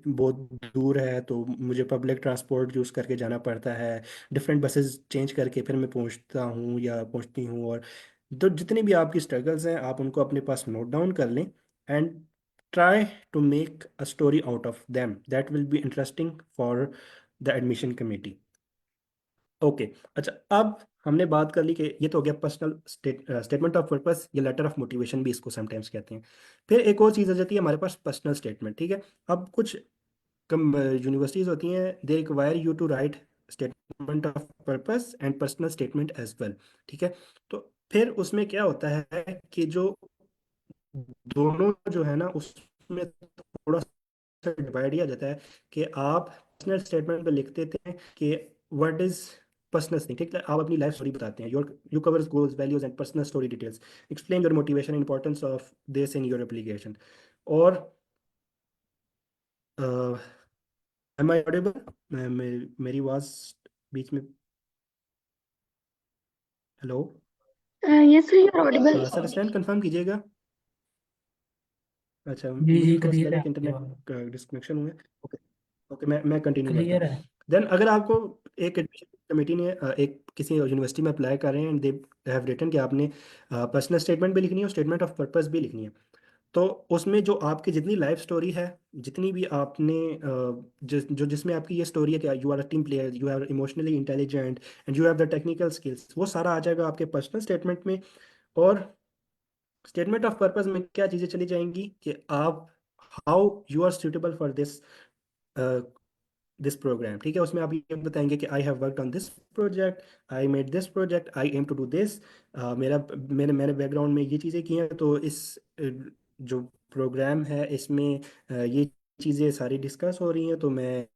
बहुत दूर है, तो मुझे पब्लिक ट्रांसपोर्ट यूज़ करके जाना पड़ता है, डिफरेंट बसेस चेंज करके फिर मैं पहुंचता हूँ या पहुंचती हूँ। और तो जितनी भी आपकी स्ट्रगल्स हैं आप उनको अपने पास नोट डाउन कर लें, and try to make a story out of them that will be interesting for the admission committee. Okay. अच्छा, अब हमने बात कर ली कि ये तो हो गया पर्सनल स्टेटमेंट ऑफ पर्पस, या लेटर ऑफ मोटिवेशन भी इसको समटाइम्स कहते हैं। फिर एक और चीज़ आ जाती है हमारे पास, पर्सनल स्टेटमेंट, ठीक है। अब कुछ कम यूनिवर्सिटीज़ होती हैं, they require you to write statement of purpose and personal statement as well, ठीक है। तो फिर उसमें क्या होता है कि जो दोनों जो है ना उसमें थोड़ा सा डिवाइड किया जाता है कि आप पर्सनल स्टेटमेंट पे लिख देते हैं कि व्हाट इज पर्सनल थिंग, ठीक है। आप अपनी लाइफ स्टोरी बताते हैं, your you covers goals values and personal story details, explain your motivation importance of this in your application. और एम आई ऑडिबल? मेरी आवाज बीच में? Hello? Yes, sir, you're audible. Sir stand confirm कीजिएगा। अच्छा, जी मुझे जी थोड़ा सा क्लियर लगा है कि आपकी इंटरनेट आवाज़। डिस्कनेक्शन हुआ है। ओके। ओके, मैं कंटिन्यू करता हूँ। क्लियर है। देन अगर आपको एक एडमिशन कमेटी ने एक किसी यूनिवर्सिटी में अप्लाई कर रहे हैं एंड दे हैव रिटन कि आपने पर्सनल स्टेटमेंट भी लिखनी है और स्टेटमेंट ऑफ पर्पस भी लिखनी है, तो उसमें जो आपकी जितनी लाइफ स्टोरी है, जितनी भी आपने जिसमें आपकी ये स्टोरी है कि you are a team player, you are emotionally intelligent and you have the technical skills, वो सारा आ जाएगा आपके पर्सनल स्टेटमेंट में। और स्टेटमेंट ऑफ पर्पस में क्या चीज़ें चली जाएंगी कि आप how you are suitable for this programme, ठीक है। उसमें आप ये बताएंगे कि I have worked on this project, I made this project, I am to do this. मेरा मैंने मैंने बैकग्राउंड में ये चीज़ें की हैं, तो इस जो प्रोग्राम है इसमें ये चीज़ें सारी डिस्कस हो रही हैं, तो मैं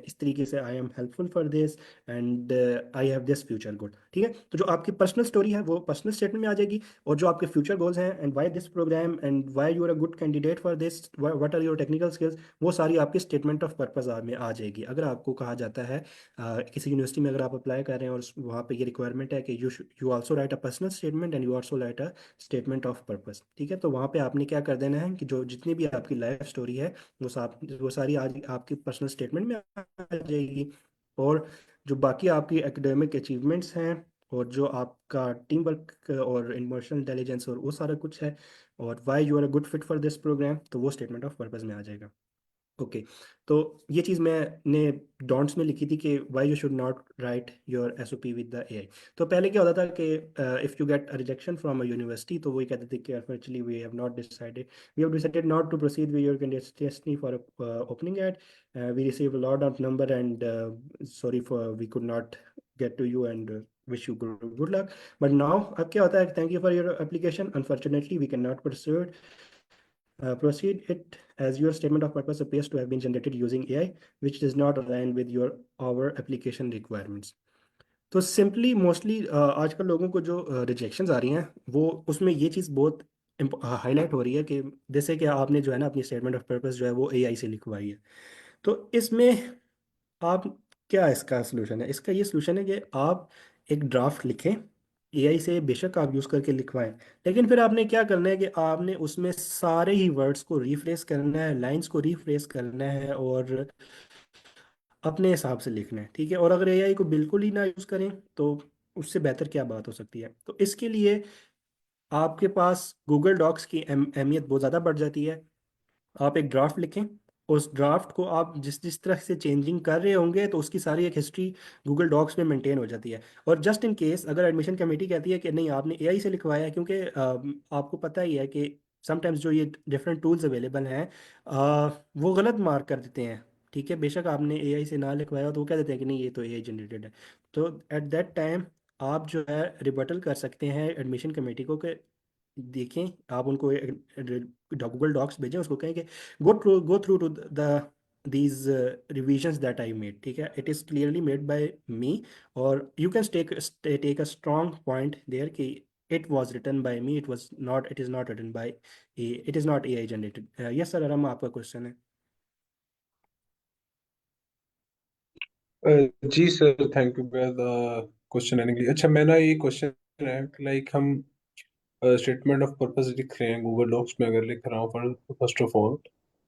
इस तरीके से I am helpful for this and I have this future goal, ठीक है। तो जो आपकी पर्सनल स्टोरी है वो पर्सनल स्टेटमेंट में आ जाएगी, और जो आपके फ्यूचर गोल्स हैं and why this programme and why you are a good candidate for this, what are your technical skills, वो सारी आपकी स्टेटमेंट ऑफ पर्पस में आ जाएगी। अगर आपको कहा जाता है किसी यूनिवर्सिटी में अगर आप अप्लाई कर रहे हैं और वहाँ पे ये रिक्वायरमेंट है कि you also right a personal statement and you also right a statement of purpose, ठीक है। तो वहाँ पे आपने क्या कर देना है कि जो जितनी भी आपकी लाइफ स्टोरी है वो सारी आज आपकी पर्सनल स्टेटमेंट में आ जाएगी। और जो बाकी आपकी एकेडमिक अचीवमेंट्स हैं, और जो आपका टीम वर्क और इमोशनल इंटेलिजेंस और वो सारा कुछ है, और why you are a good fit for this programme, तो वो स्टेटमेंट ऑफ पर्पस में आ जाएगा। ओके। तो ये चीज़ मैंने डॉन्ट्स में लिखी थी कि why you should not write your SOP with the AI. तो पहले क्या होता था कि if you get a rejection from a university, तो वही कहते थे कि unfortunately we have decided not to proceed with your candidacy for opening at, we receive lot of number and sorry for we could not get to you and wish you good luck. But now अब क्या होता है, thank you for your application, unfortunately we can not proceed it as your statement of purpose appears to have been generated using AI, which does not align with your our application requirements. तो simply mostly आजकल लोगों को जो rejections आ रही हैं वो उसमें ये चीज़ बहुत हाईलाइट हो रही है कि जैसे कि आपने जो है ना अपनी स्टेटमेंट ऑफ पर्पस जो है वो एआई से लिखवाई है। तो इसमें आप क्या इसका सोल्यूशन है? इसका ये सोल्यूशन है कि आप एक ड्राफ्ट लिखें, एआई से बेशक आप यूज़ करके लिखवाएं, लेकिन फिर आपने क्या करना है कि आपने उसमें सारे ही वर्ड्स को रीफ्रेश करना है, लाइंस को रीफ्रेश करना है, और अपने हिसाब से लिखना है, ठीक है। और अगर एआई को बिल्कुल ही ना यूज़ करें तो उससे बेहतर क्या बात हो सकती है? तो इसके लिए आपके पास गूगल डॉक्स की अहमियत बहुत ज़्यादा बढ़ जाती है। आप एक ड्राफ्ट लिखें, उस ड्राफ्ट को आप जिस जिस तरह से चेंजिंग कर रहे होंगे तो उसकी सारी एक हिस्ट्री गूगल डॉक्स में मेंटेन हो जाती है। और जस्ट इन केस अगर एडमिशन कमेटी कहती है कि नहीं आपने एआई से लिखवाया है, क्योंकि आपको पता ही है कि समटाइम्स जो ये डिफरेंट टूल्स अवेलेबल हैं वो गलत मार्क कर देते हैं, ठीक है। बेशक आपने एआई से ना लिखवाया हो तो वो कह देते हैं कि नहीं ये तो एआई जनरेटेड है। तो एट दैट टाइम आप जो है रिबटल कर सकते हैं एडमिशन कमेटी को कि देखें, आप उनको गूगल डॉक्स भेजें, उसको कहें कि go through to the these revisions that I made, ठीक है, it is clearly made by me. और you can take take a strong point there कि it was written by me, it is not written by it is not AI generated. Yes sir, आराम आपका question है। जी sir, thank you for the question आने के लिए। अच्छा, मेरा ये क्वेश्चन है कि लाइक हम स्टेटमेंट ऑफ पर्पस लिख रहे हैं गूगल डॉक्स में, अगर लिख रहा हूँ फर्स्ट ऑफ ऑल,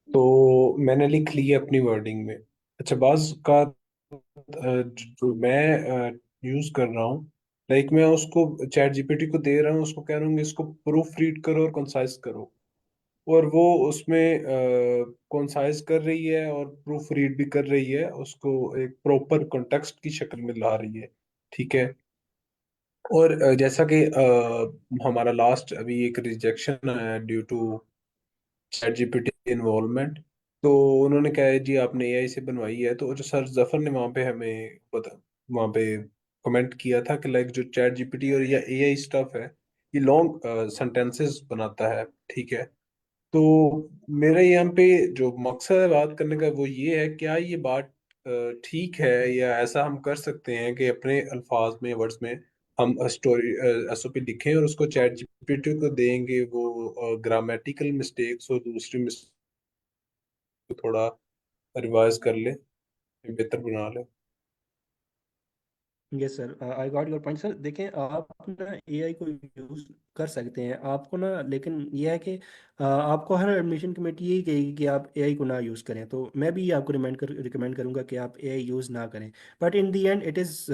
तो मैंने लिख ली है अपनी वर्डिंग में। अच्छा, बाज का जो मैं यूज कर रहा हूँ, लाइक मैं उसको चैट जीपीटी को दे रहा हूँ, उसको कह रहा हूँ कि इसको प्रूफ रीड करो और कंसाइज करो, और वो उसमें कंसाइज कर रही है और प्रूफ रीड भी कर रही है, उसको एक प्रॉपर कॉन्टेक्स्ट की शक्ल में ला रही है। ठीक है। और जैसा कि हमारा लास्ट अभी एक रिजेक्शन आया due to ChatGPT involvement, तो उन्होंने कहा है जी आपने एआई से बनवाई है, तो जो सर जफर ने वहाँ पे हमें बता वहाँ पे कमेंट किया था कि लाइक जो चैट जीपीटी और या एआई स्टफ है, ये लॉन्ग सेंटेंसेस बनाता है। ठीक है। तो मेरा यहाँ पे जो मकसद है बात करने का वो ये है, क्या ये बात ठीक है, या ऐसा हम कर सकते हैं कि अपने अल्फाज में, वर्ड्स में हम स्टोरी एसओपी लिखें और उसको चैट जीपीटी को देंगे, वो ग्रामेटिकल मिस्टेक्स और दूसरी मिस्टेक को थोड़ा रिवाइज कर ले, बेहतर बना ले। Yes sir, I got your point sir. देखें, आप ना एआई को यूज़ कर सकते हैं आपको ना, लेकिन यह है कि आपको हर एडमिशन कमेटी यही कहेगी कि आप एआई को ना यूज़ करें, तो मैं भी आपको रिकमेंड करूंगा कि आप एआई यूज़ ना करें। But in the and it is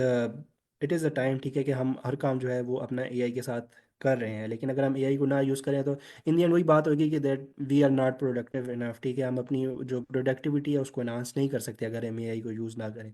a time, ठीक है, कि हम हर काम जो है वो अपना एआई के साथ कर रहे हैं, लेकिन अगर हम एआई को ना यूज़ करें तो इन दी एंड वही बात होगी कि that we are not productive enough. ठीक है, हम अपनी जो प्रोडक्टिविटी है उसको एनहांस नहीं कर सकते अगर हम एआई को यूज़ ना करें।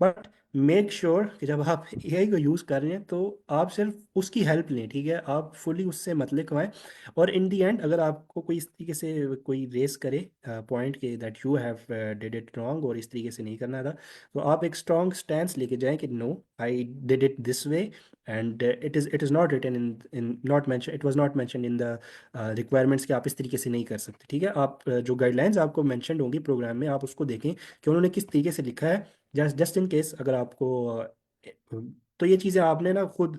बट मेक श्योर कि जब आप एआई को यूज़ कर रहे हैं तो आप सिर्फ उसकी हेल्प लें, ठीक है, आप फुली उससे मत लिखवाएं। और इन दी एंड अगर आपको कोई इस तरीके से कोई रेस करे पॉइंट के that you have did it wrong और इस तरीके से नहीं करना था, तो आप एक स्ट्रॉन्ग स्टैंस लेके जाएं कि no, I did it this way, and it is not written in not mention, it was not mention in the requirements कि आप इस तरीके से नहीं कर सकते। ठीक है, आप जो गाइडलाइंस आपको मेंशन होंगी प्रोग्राम में, आप उसको देखें कि उन्होंने किस तरीके से लिखा है, जस्ट इन केस अगर आपको तो ये चीज़ें आपने ना खुद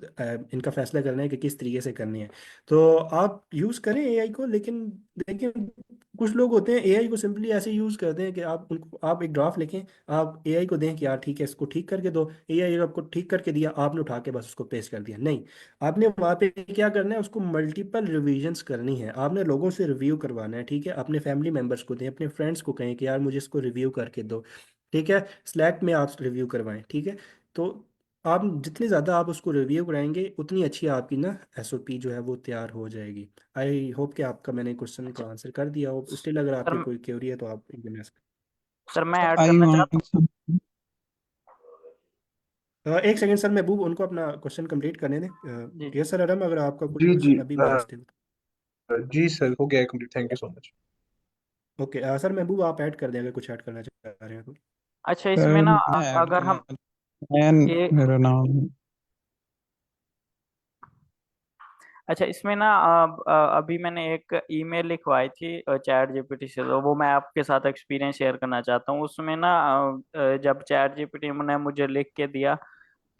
इनका फैसला करना है कि किस तरीके से करनी है। तो आप यूज़ करें एआई को, लेकिन लेकिन कुछ लोग होते हैं एआई को सिंपली ऐसे यूज़ करते हैं कि आप एक ड्राफ्ट लिखें, आप एआई को दें कि यार ठीक है इसको ठीक करके दो, एआई आपको ठीक करके दिया, आपने उठा के बस उसको पेस्ट कर दिया। नहीं, आपने वहाँ पे क्या करना है, उसको मल्टीपल रिविजन्स करनी है, आपने लोगों से रिव्यू करवाना है। ठीक है, अपने फैमिली मेम्बर्स को दें, अपने फ्रेंड्स को कहें कि यार मुझे इसको रिव्यू करके दो। ठीक है, स्लैक में आप रिव्यू करवाएं। ठीक है, तो आप जितनी ज़्यादा आप उसको रिव्यू कराएंगे उतनी अच्छी आपकी ना एसओपी जो है वो तैयार हो जाएगी। आई होप कि आपका मैंने क्वेश्चन का अच्छा आंसर कर दिया हो। स्टिल अगर सर, आपके कोई क्वेरी है तो आप even ask। सर मैं ऐड आई करना चाहता वांट सम एक सेकंड सर, महबूब उनको अपना क्वेश्चन कंप्लीट करने हूँ। जी दें। जी। यस सर आराम, अगर आपका कोई जी जी, क्वेश्चन अभी भी है स्टिल। जी सर, हो गया complete, thank you so much. Okay sir, महबूब आप ऐड कर दें अगर कुछ ऐड करना चाह रहे हैं तो। अच्छा इसमें ना मैं ऐड अगर हम करना मैं ये मेरा नाम है। अच्छा इसमें ना अभी मैंने एक ईमेल लिखवाई थी चैट जीपीटी से, तो वो मैं आपके साथ एक्सपीरियंस शेयर करना चाहता हूँ। उसमें ना जब चैट जीपीटी ने मुझे लिख के दिया,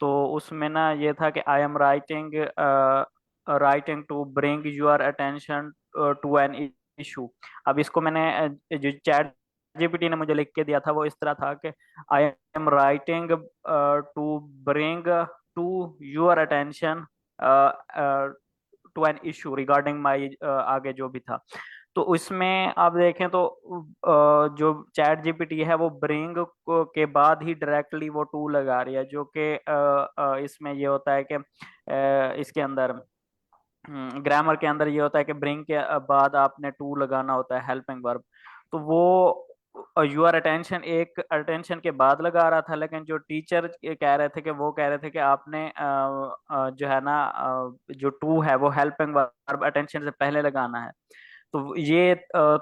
तो उसमें ना ये था कि I am writing to bring your attention to an issue. अब इसको मैंने जो चैट जीपीटी ने मुझे लिख के दिया था वो इस तरह था कि I am writing to bring to your attention to an issue regarding my, आगे जो भी था। तो उसमें आप देखें तो जो चैट जीपीटी है वो ब्रिंग के बाद ही डायरेक्टली वो टू लगा रही है, जो कि इसमें ये होता है कि इसके अंदर ग्रामर के अंदर ये होता है कि ब्रिंग के बाद आपने टू लगाना होता है हेल्पिंग वर्ब। तो वो यूर अटेंशन एक अटेंशन के बाद लगा रहा था, लेकिन जो टीचर कह रहे थे कि वो कह रहे थे कि आपने जो है ना जो टू है वो हेल्पिंग वर्ब अटेंशन से पहले लगाना है। तो ये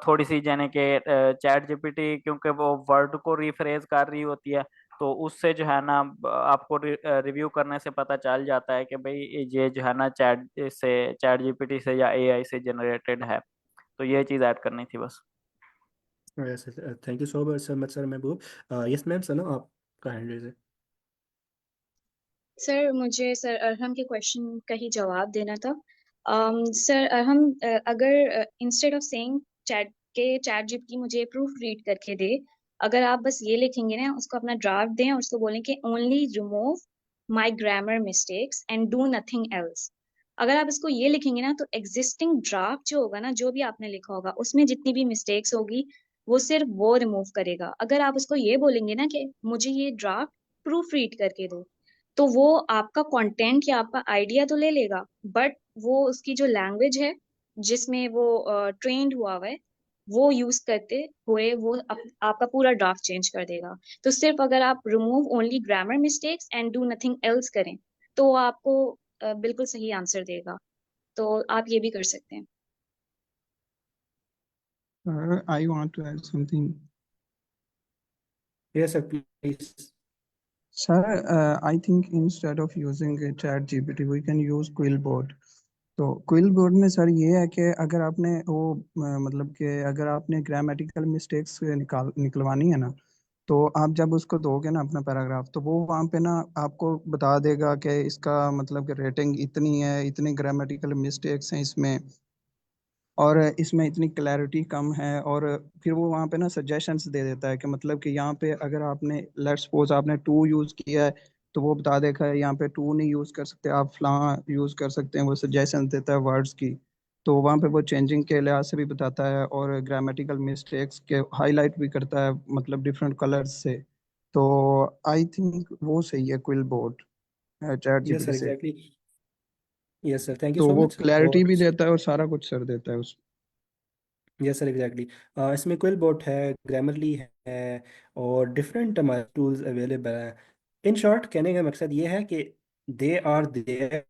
थोड़ी सी यानी कि चैट जीपीटी क्योंकि वो वर्ड को रिफ्रेज कर रही होती है, तो उससे जो है ना आपको रिव्यू करने से पता चल जाता है कि भाई ये जो है ना चैट जीपीटी से या एआई से जनरेटेड है। तो ये चीज़ ऐड करनी थी बस। Yes, thank you so much sir Mehboob. Yes ma'am, sir ना आपका हैंड रेज है। सर मुझे सर अरहम के क्वेश्चन का ही जवाब देना था। सर अरहम, अगर instead of saying chat GPT मुझे प्रूफ रीड करके दे, अगर आप बस ये लिखेंगे ना, उसको अपना ड्राफ्ट दें और उसको बोलें कि only remove my grammar mistakes and do nothing else, अगर आप इसको ये लिखेंगे ना, तो एग्जिस्टिंग ड्राफ्ट जो होगा ना, जो भी आपने लिखा होगा उसमें जितनी भी मिस्टेक्स होगी वो सिर्फ वो रिमूव करेगा। अगर आप उसको ये बोलेंगे ना कि मुझे ये ड्राफ्ट प्रूफ रीड करके दो, तो वो आपका कंटेंट या आपका आइडिया तो ले लेगा, बट वो उसकी जो लैंग्वेज है जिसमें वो ट्रेंड हुआ हुआ है, वो यूज करते हुए वो आपका पूरा ड्राफ्ट चेंज कर देगा। तो सिर्फ अगर आप remove only grammar mistakes and do nothing else करें, तो वो आपको बिल्कुल सही आंसर देगा। तो आप ये भी कर सकते हैं। I want to add something. Yes, sir, please. Sir, I think instead of using a chat GPT, we can use Quillbot. तो क्विलबोर्ड में सर ये है कि अगर आपने वो मतलब कि अगर आपने ग्रामेटिकल मिस्टेक्स निकलवानी है ना, तो आप जब उसको दोगे ना अपना पैराग्राफ, तो वो वहाँ पे ना आपको बता देगा कि इसका मतलब कि रेटिंग इतनी है, इतनी ग्रामेटिकल मिस्टेक्स हैं इसमें, और इसमें इतनी क्लैरिटी कम है। और फिर वो वहाँ पे ना सजेशंस दे देता है कि मतलब कि यहाँ पे अगर आपने लेट्स सपोज आपने टू यूज़ किया है, तो वो बता देगा यहाँ पे टू नहीं यूज़ कर सकते, आप फ्ला यूज़ कर सकते हैं। वो सजेशन देता है वर्ड्स की, तो वहाँ पे वो चेंजिंग के लिहाज से भी बताता है और ग्रामेटिकल मिस्टेक्स के हाईलाइट भी करता है, मतलब डिफरेंट कलर्स से। तो आई थिंक वो सही है quill board chat Yes, GPT sir, से। exactly. Yes, sir. Thank you तो so वो much. क्लैरिटी और भी देता है और सारा कुछ सर देता है उस। Yes sir, exactly. इसमें क्विल बोट है, ग्रामरली है, और डिफरेंट हमारे टूल्स अवेलेबल हैं। इन शॉर्ट कहने का मकसद ये है कि they are there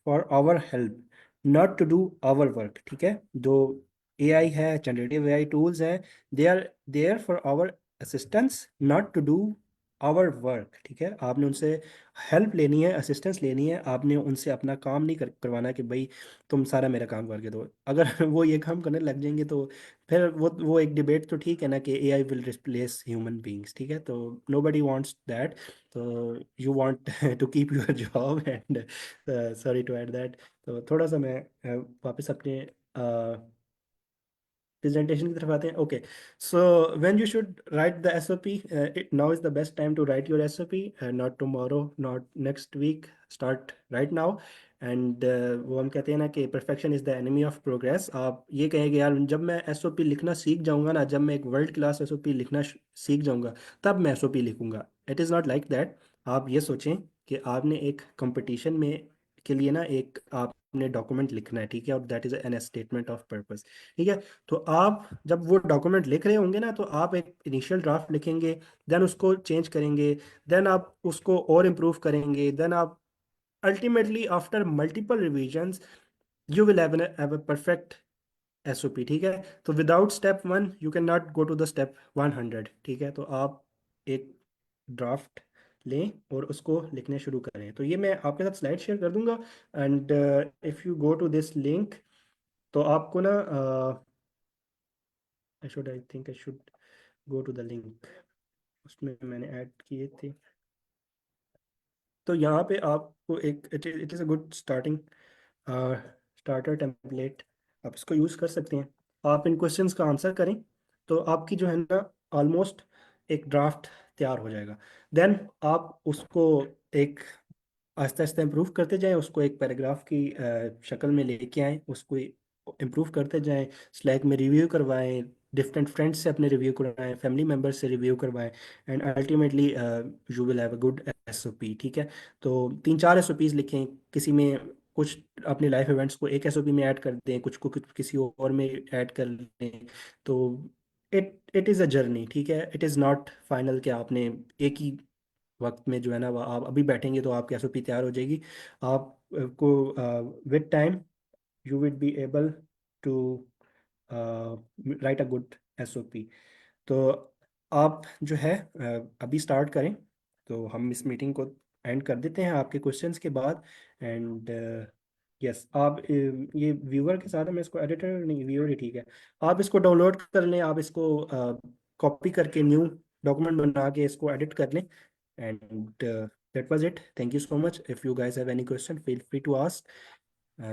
for our help, not to do our work. ठीक है, जो एआई है, जनरेटिव एआई टूल्स हैं, they are there for our assistance, not to do our work. ठीक है, आपने उनसे हेल्प लेनी है, असिस्टेंस लेनी है, आपने उनसे अपना काम नहीं करवाना कि भाई तुम सारा मेरा काम करके दो। अगर वो ये काम करने लग जाएंगे तो फिर वो एक डिबेट तो ठीक है ना कि AI will replace human beings. ठीक है, तो नोबडी वांट्स दैट। तो you want to keep your job and sorry to add that. तो थोड़ा सा मैं वापस अपने प्रेजेंटेशन की तरफ आते हैं। Okay, so when you should write the SOP, now is the best time to write your SOP, not tomorrow, not next week, start right now. And वो हम कहते हैं ना कि perfection is the enemy of progress. आप ये कहेंगे यार जब मैं एसओपी लिखना सीख जाऊंगा ना, जब मैं एक वर्ल्ड क्लास एसओपी लिखना सीख जाऊंगा, तब मैं एसओपी लिखूंगा। It is not like that. आप ये सोचें कि आपने एक कंपटीशन में के लिए ना एक आपने डॉक्यूमेंट लिखना है। ठीक है, और that is an statement of purpose. ठीक है, तो आप जब वो डॉक्यूमेंट लिख रहे होंगे ना, तो आप एक इनिशियल ड्राफ्ट लिखेंगे, देन उसको चेंज करेंगे, देन आप उसको और इम्प्रूव करेंगे, देन आप ultimately after multiple revisions you will have a perfect SOP. ठीक है, तो without step 1 you can not go to the step 100। ठीक है, तो आप एक ड्राफ्ट लें और उसको लिखने शुरू करें। तो ये मैं आपके साथ स्लाइड शेयर कर दूंगा, and if you go to this link, तो आपको ना I think I should go to the link, उसमें मैंने ऐड किए थे। तो यहाँ पे आपको एक it is a good starting starter template, आप इसको यूज़ कर सकते हैं। आप इन क्वेश्चंस का आंसर करें तो आपकी जो है ना ऑलमोस्ट एक ड्राफ्ट तैयार हो जाएगा। देन आप उसको एक आहिस्ता आहिस्ता इम्प्रूव करते जाएं, उसको एक पैराग्राफ की शक्ल में लेके आएं, उसको इम्प्रूव करते जाएं, स्लैक में रिव्यू करवाएं, डिफरेंट फ्रेंड्स से अपने रिव्यू करवाएं, फैमिली मेम्बर्स से रिव्यू करवाएं, and ultimately you will have a good SOP. ठीक है, तो 3-4 एसओपीज लिखें, किसी में कुछ अपनी लाइफ इवेंट्स को एक एसओपी में ऐड कर दें, कुछ को किसी और में ऐड कर लें। तो इट इज़ अ जर्नी। ठीक है, इट इज़ नॉट फाइनल कि आपने एक ही वक्त में जो है ना वो आप अभी बैठेंगे तो आपकी एसओपी तैयार हो जाएगी। आपको with time you will be able to write a good SOP. तो आप जो है अभी स्टार्ट करें। तो हम इस मीटिंग को एंड कर देते हैं आपके क्वेश्चंस के बाद। एंड यस, आप ये व्यूअर के साथ है, मैं इसको एडिटर नहीं, व्यूअर ही ठीक है। आप इसको डाउनलोड कर लें, आप इसको कॉपी करके न्यू डॉक्यूमेंट बना के इसको एडिट कर लें, and that was it. Thank you so much. If you guys have any question, feel free to ask.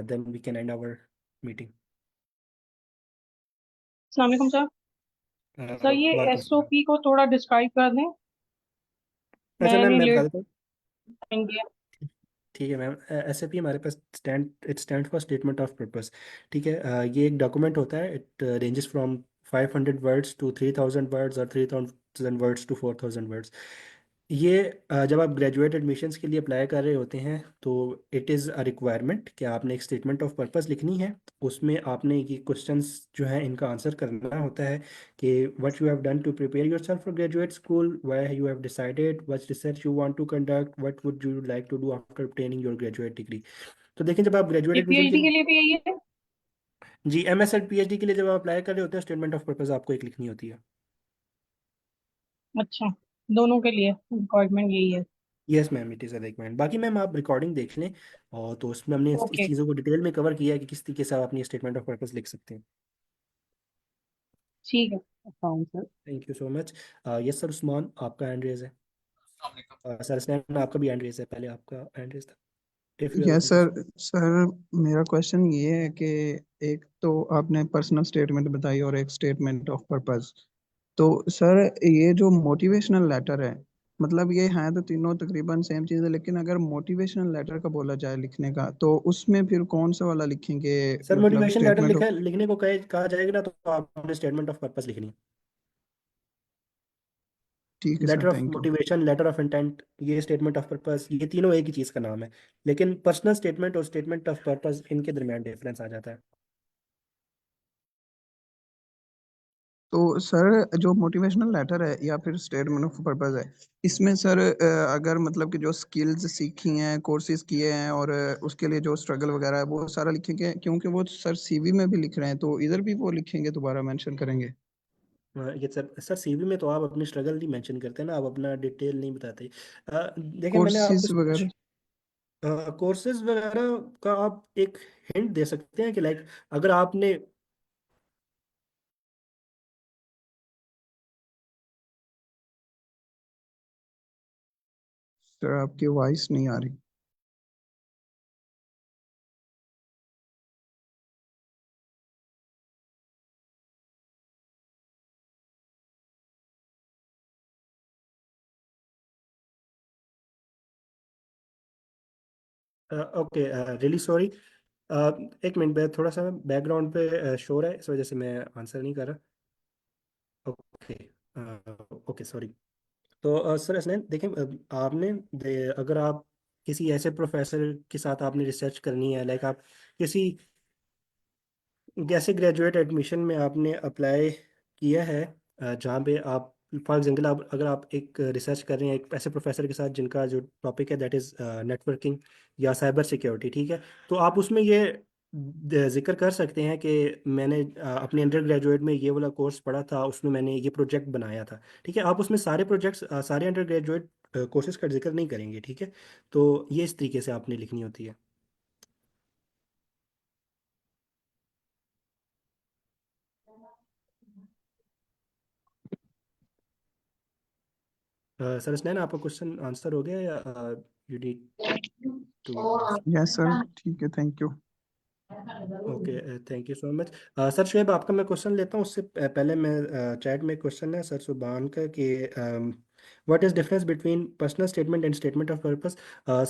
Then we can end our meeting. अस्सलाम वालेकुम सर। सर ये वालेकुम सलाम। एसओपी को थोड़ा डिस्क्राइब कर दें, अच्छा मैंने मैम, नहीं मैं बता लेट देता हूँ। इंडिया। ठीक है मैम, एस ए पी हमारे पास stand for statement of purpose. ठीक है, ये एक डॉक्यूमेंट होता है। It ranges from 500 words to 3000 words और 3000 वर्ड्स टू 4000 वर्ड्स। ये जब आप ग्रेजुएट एडमिशन्स के लिए अप्लाई कर रहे होते हैं तो इट इज़ अ रिक्वायरमेंट कि आपने एक स्टेटमेंट ऑफ पर्पस लिखनी है। उसमें आपने ये क्वेश्चंस जो हैं इनका आंसर करना होता है कि what you have done to prepare yourself for graduate school, why you have decided, what research you want to conduct, what would you like to do after obtaining your graduate degree. तो देखें, जब आप graduate ये admission के PhD लिए, के लिए भी यही है? जी एमएस एंड पीएचडी के लिए जब आप अप्लाई कर रहे होते हैं, स्टेटमेंट ऑफ पर्पस आपको एक लिखनी होती है। अच्छा, दोनों के लिए रिक्वायरमेंट यही है? Yes ma'am, it is a requirement. बाकी मैम आप रिकॉर्डिंग देख लें, और तो उसमें हमने इस ओके, चीज़ों को डिटेल में कवर किया है कि किस तरीके से आप अपनी स्टेटमेंट ऑफ पर्पस लिख सकते हैं। ठीक है। Account sir. Thank you so much. Yes sir, Usman आपका हैंड रेज है। सर स्नैन आपका भी हैंड रेज है, पहले आपका हैंड रेज था। If you have yes sir. Sir मेरा क्वेश्चन ये है कि एक तो आपने पर्सनल स्टेटमेंट बताई और एक स्टेटमेंट ऑफ पर्पस। तो सर ये जो मोटिवेशनल लेटर है, मतलब ये है तो तीनों तकरीबन सेम चीज़ है, लेकिन अगर मोटिवेशनल लेटर का बोला जाए लिखने का, तो उसमें फिर कौन सा वाला लिखेंगे? सर मतलब मोटिवेशन लेटर स्टेटमेंट ऑफ, लिखने को कहा जाएगा ना, तो आपने स्टेटमेंट ऑफ पर्पस लिखनी है। ठीक है sir, letter of thank you. Motivation, letter of intent, ये स्टेटमेंट ऑफ पर्पस, ये तीनों एक ही चीज़ का नाम है। लेकिन पर्सनल स्टेटमेंट और स्टेटमेंट ऑफ पर्पस, इनके दरमियान डिफरेंस आ जाता है। तो सर जो मोटिवेशनल लेटर है या फिर स्टेटमेंट ऑफ पर्पस है, इसमें सर अगर मतलब कि जो स्किल्स सीखी हैं, कोर्सेज किए हैं, और उसके लिए जो स्ट्रगल वगैरह है वो सारा लिखेंगे, क्योंकि वो सर सीवी में भी लिख रहे हैं, तो इधर भी वो लिखेंगे, दोबारा मेंशन करेंगे? ये सर सीवी में तो आप अपनी स्ट्रगल नहीं मेंशन करते ना, आप अपना डिटेल नहीं बताते। देखिए मैंने आपको कोर्सेज वगैरह? कोर्सेज वगैरह का आप एक हिंट दे सकते हैं कि लाइक, अगर आपने, सर आपकी वॉइस नहीं आ रही। Okay, really sorry. एक मिनट, थोड़ा सा बैकग्राउंड पे शोर है, इस वजह से मैं आंसर नहीं कर रहा। Okay, okay sorry. तो सर असलैन देखें, अगर आप किसी ऐसे प्रोफेसर के साथ आपने रिसर्च करनी है, लाइक आप किसी, जैसे ग्रेजुएट एडमिशन में आपने अप्लाई किया है, जहाँ पे आप फॉर एग्जांपल, आप अगर आप एक रिसर्च कर रहे हैं एक ऐसे प्रोफेसर के साथ जिनका जो टॉपिक है दैट इज़ नेटवर्किंग या साइबर सिक्योरिटी, ठीक है। तो आप उसमें ये जिक्र कर सकते हैं कि मैंने अपने अंडर ग्रेजुएट में ये वाला कोर्स पढ़ा था, उसमें मैंने ये प्रोजेक्ट बनाया था। ठीक है, आप उसमें सारे प्रोजेक्ट्स, सारे अंडर ग्रेजुएट कोर्सेज का जिक्र नहीं करेंगे, ठीक है। तो ये इस तरीके से आपने लिखनी होती है। सर स्नैन, आपका क्वेश्चन आंसर हो गया या you need to? Yes sir, ठीक है, thank you. Okay, thank you so much. Sir Shoaib, आपका मैं क्वेश्चन लेता हूँ। उससे पहले मैं चैट में क्वेश्चन है सर सुबान का कि what is difference between personal statement and statement of purpose.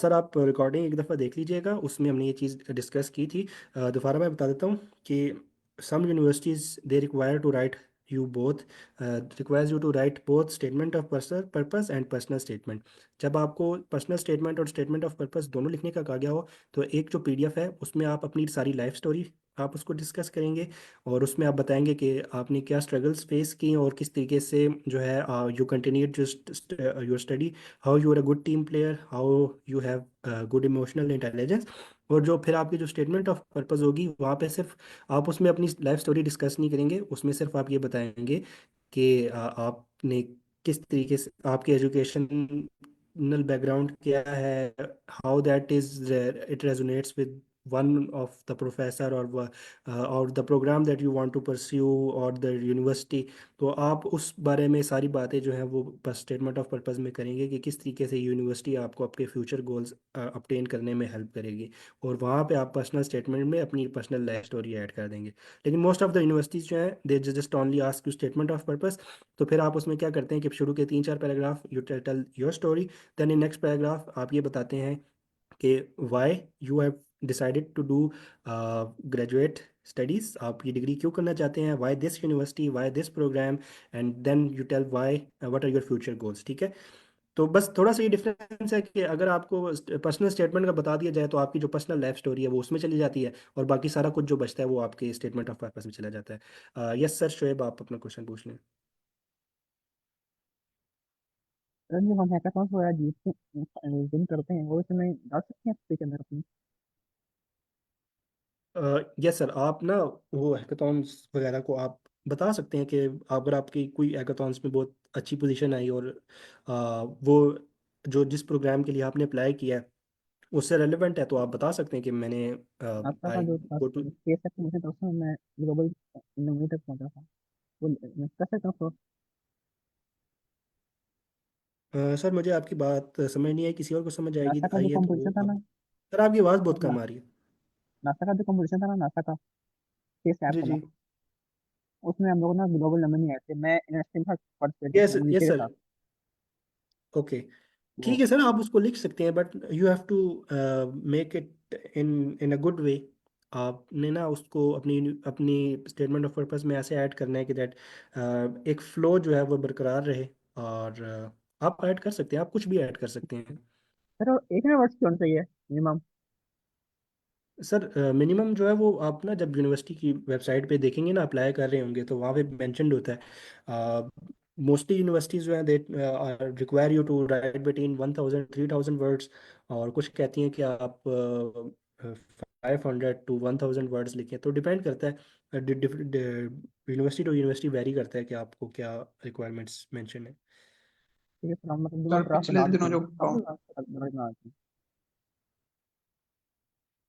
Sir आप रिकॉर्डिंग एक दफ़ा देख लीजिएगा, उसमें हमने ये चीज़ डिस्कस की थी। दोबारा मैं बता देता हूँ कि some universities they require to write you both requires you to write both statement of personal purpose and personal statement. जब आपको पर्सनल स्टेटमेंट और स्टेटमेंट ऑफ पर्पस दोनों लिखने का कहा गया हो, तो एक जो पीडीएफ है उसमें आप अपनी सारी लाइफ स्टोरी आप उसको डिस्कस करेंगे, और उसमें आप बताएंगे कि आपने क्या स्ट्रगल्स फेस की और किस तरीके से जो है you continued just your study, how you are a good team player, how you have good emotional intelligence. और जो फिर आपकी जो स्टेटमेंट ऑफ पर्पस होगी, वहाँ पे सिर्फ आप उसमें अपनी लाइफ स्टोरी डिस्कस नहीं करेंगे, उसमें सिर्फ आप ये बताएंगे कि आपने किस तरीके से, आपकी एजुकेशनल बैकग्राउंड क्या है, how that is it resonates with one of the professor or the program that you want to pursue or the university, तो आप उस बारे में सारी बातें जो हैं वो स्टेटमेंट ऑफ पर्पस में करेंगे कि किस तरीके से यूनिवर्सिटी आपको आपके फ्यूचर गोल्स अपटेन करने में हेल्प करेगी, और वहाँ पे आप पर्सनल स्टेटमेंट में अपनी पर्सनल लाइफ स्टोरी ऐड कर देंगे। लेकिन मोस्ट ऑफ द यूनिवर्सिटीज़ जो हैं they just only ask you statement of purpose, तो फिर आप उसमें क्या करते हैं कि शुरू के 3-4 paragraph you tell your story, then in next paragraph आप ये बताते हैं कि why you have decided to do graduate studies, आप ये डिग्री क्यों करना चाहते हैं, why this university, why this programme, and then you tell why what are your future goals. ठीक है, तो बस थोड़ा सा ये डिफरेंस है कि अगर आपको पर्सनल स्टेटमेंट का बता दिया जाए तो आपकी जो पर्सनल लाइफ स्टोरी है वो उसमें चली जाती है, और बाकी सारा कुछ जो बचता है वो आपके स्टेटमेंट ऑफ पर्पस में चला जाता है। यस सर, शोएब आप अपना क्वेश्चन पूछ लें। सर जो हम हैकाथॉन्स वगैरह जीतते विन करते हैं वो इसमें डाल सकते हैं आपके के अंदर अपनी। यस सर, आप ना वो हैकाथॉन्स वगैरह को आप बता सकते हैं कि अगर आपकी कोई हैकाथॉन्स में बहुत अच्छी पोजीशन आई और वो जो जिस प्रोग्राम के लिए आपने अप्लाई किया है उससे रेलेवेंट है, तो आप बता सकते हैं कि मैंने नासा का आई जो गो टू। केस है मुझे तो उसमें मैं ग्लोबल इनोवेटर तक पहुंचा था, वो मैं कर सकता हूँ। सर मुझे आपकी बात समझ नहीं आई, किसी और को समझ आएगी नासा का आई जो है तो कंपोजिशन था आप। ना, सर आपकी आवाज़ सर बहुत कम आ रही है। नासा का जो कंपोजिशन था ना, नासा का केस ऐप जी वाला, जी। उसमें हम लोग ना ग्लोबल नंबर नहीं आए थे, मैं यूनिवर्सिटी में पार्टिसिपेट यस किया नीचे यस के सर। साथ। ओके, वो ठीक है सर, आप उसको लिख सकते हैं, but you have to make it in in a good way. आपने ना उसको अपनी अपनी स्टेटमेंट ऑफ पर्पस में ऐसे ऐड करना है कि दैट एक फ्लो जो है वो बरकरार रहे, और आप ऐड कर सकते हैं, आप कुछ भी ऐड कर सकते हैं। सर एक यूनिवर्सिटी क्यों चाहिए मिनिमम? सर मिनिमम जो है वो आप ना जब यूनिवर्सिटी की वेबसाइट पे देखेंगे ना, अप्लाई कर रहे होंगे तो वहाँ पे मेंशन्ड होता है। मोस्टली यूनिवर्सिटीज़ जो हैं they require you to write between 1000-3000 words, और कुछ कहती हैं कि आप 500 to 1000 वर्ड्स लिखें, तो डिपेंड करता है यूनिवर्सिटी टू यूनिवर्सिटी वेरी करता है कि आपको क्या रिक्वायरमेंट्स मेंशन है। ठीक है सर, हम मतलब दोनों सर ड्राफ्ट पिछले बना देते दिनों हैं, जो काफी बना देते हैं।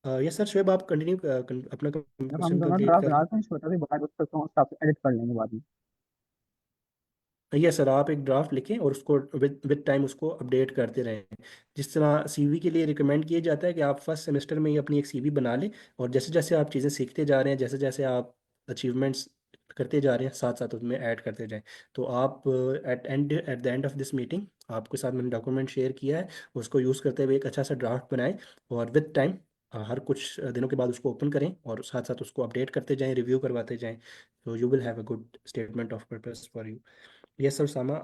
यस सर, शुएब आप कंटिन्यू अपना जब हम क्वेश्चन दोनों कंप्लीट ड्राफ्ट कर बना लें। देते हैं छोटा भी बड़ा, उसको उस हिसाब से एडिट कर लेंगे बाद में। यस सर, आप एक ड्राफ्ट लिखें और उसको विद टाइम उसको अपडेट करते रहें। जिस तरह सीवी के लिए रिकमेंड किया जाता है कि आप फर्स्ट सेमेस्टर में ही अपनी एक सीवी बना लें, और जैसे जैसे आप चीज़ें सीखते जा रहे हैं, जैसे जैसे आप अचीवमेंट्स करते जा रहे हैं, साथ साथ उसमें ऐड करते जाएं। तो आप at the end of this meeting आपके साथ मैंने डॉक्यूमेंट शेयर किया है, उसको यूज़ करते हुए एक अच्छा सा ड्राफ्ट बनाएं, और विद टाइम हर कुछ दिनों के बाद उसको ओपन करें और साथ साथ उसको अपडेट करते जाएं, रिव्यू करवाते जाएं, तो you will have a good statement of purpose for you. Yes sir, सामा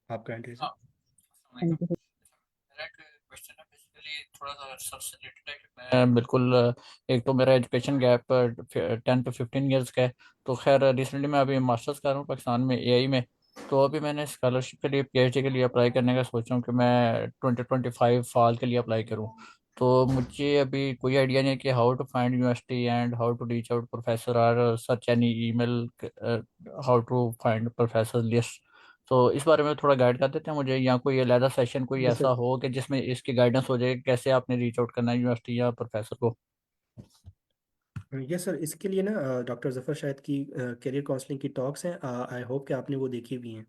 आपका एंट्री है। हाँ, थैंक यू सर। मेरा एक क्वेश्चन है बेसिकली थोड़ा सा रिसर्च से रिलेटेड है कि मैं बिल्कुल एक तो मेरा एजुकेशन गैप 10 to 15 ईयर्स का है। तो खैर रिसेंटली मैं अभी मास्टर्स कर रहा हूँ पाकिस्तान में एआई में। तो अभी मैंने स्कॉलरशिप के लिए पीएचडी के लिए अप्लाई करने का सोच रहा हूँ कि मैं 2025 फाल के लिए अप्लाई करूँ। तो मुझे अभी कोई आइडिया नहीं है कि how to find university and how to reach out professor और search any email, how to find professor list. तो इस बारे में थोड़ा गाइड कर देते हैं मुझे, या कोई अलग सेशन कोई यस ऐसा सर। हो कि जिसमें इसकी गाइडेंस हो जाए कि कैसे आपने रीच आउट करना है यूनिवर्सिटी या प्रोफेसर को। यस सर, इसके लिए ना डॉक्टर जफर शायद की करियर काउंसलिंग की टॉक्स हैं, आई होप कि आपने वो देखी भी हैं।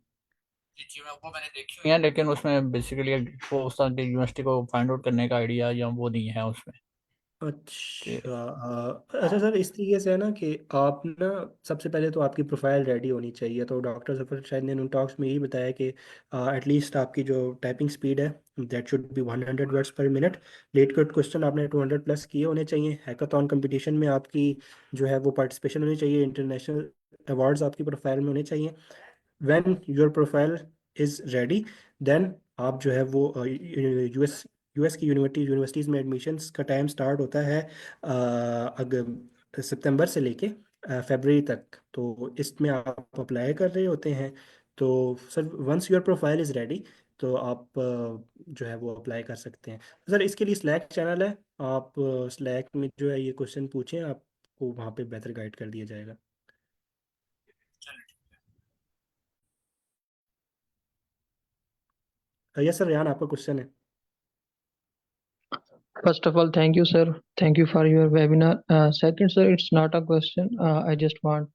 जी जी, मैं वो मैंने देखी हुई है, लेकिन उसमें बेसिकली वो उस तरह की यूनिवर्सिटी को फाइंड आउट करने का आइडिया या वो नहीं है उसमें। कि अच्छा अच्छा सर, इस तरीके से है ना कि आप ना सबसे पहले तो आपकी प्रोफाइल रेडी होनी चाहिए, तो डॉक्टर जफर शायद ने उन टॉक्स में यही बताया कि एटलीस्ट आपकी जो टाइपिंग स्पीड है that should be 100 words per minute. Let cut question आपने 200 प्लस किए होने चाहिए। हैकाथॉन कंपटीशन में आपकी जो है वो पार्टिसिपेशन होनी चाहिए। इंटरनेशनल अवार्ड्स आपकी प्रोफाइल में होने चाहिए। When your profile is ready, then आप जो है वो यूएस की यूनिवर्सिटीज़ में एडमिशन्स का टाइम स्टार्ट होता है अगर सितंबर से लेके फरवरी तक, तो इसमें आप अप्लाई कर रहे होते हैं। तो sir once your profile is ready तो आप जो है वो अप्लाई कर सकते हैं। सर इसके लिए स्लैक चैनल है, आप स्लैक में जो है ये क्वेश्चन पूछें, आपको वहाँ पे बेहतर गाइड कर दिया जाएगा। यस सर, रेहान आपका क्वेश्चन है। First of all, thank you, sir. Thank you for your webinar. Second, sir, it's not a question. I just want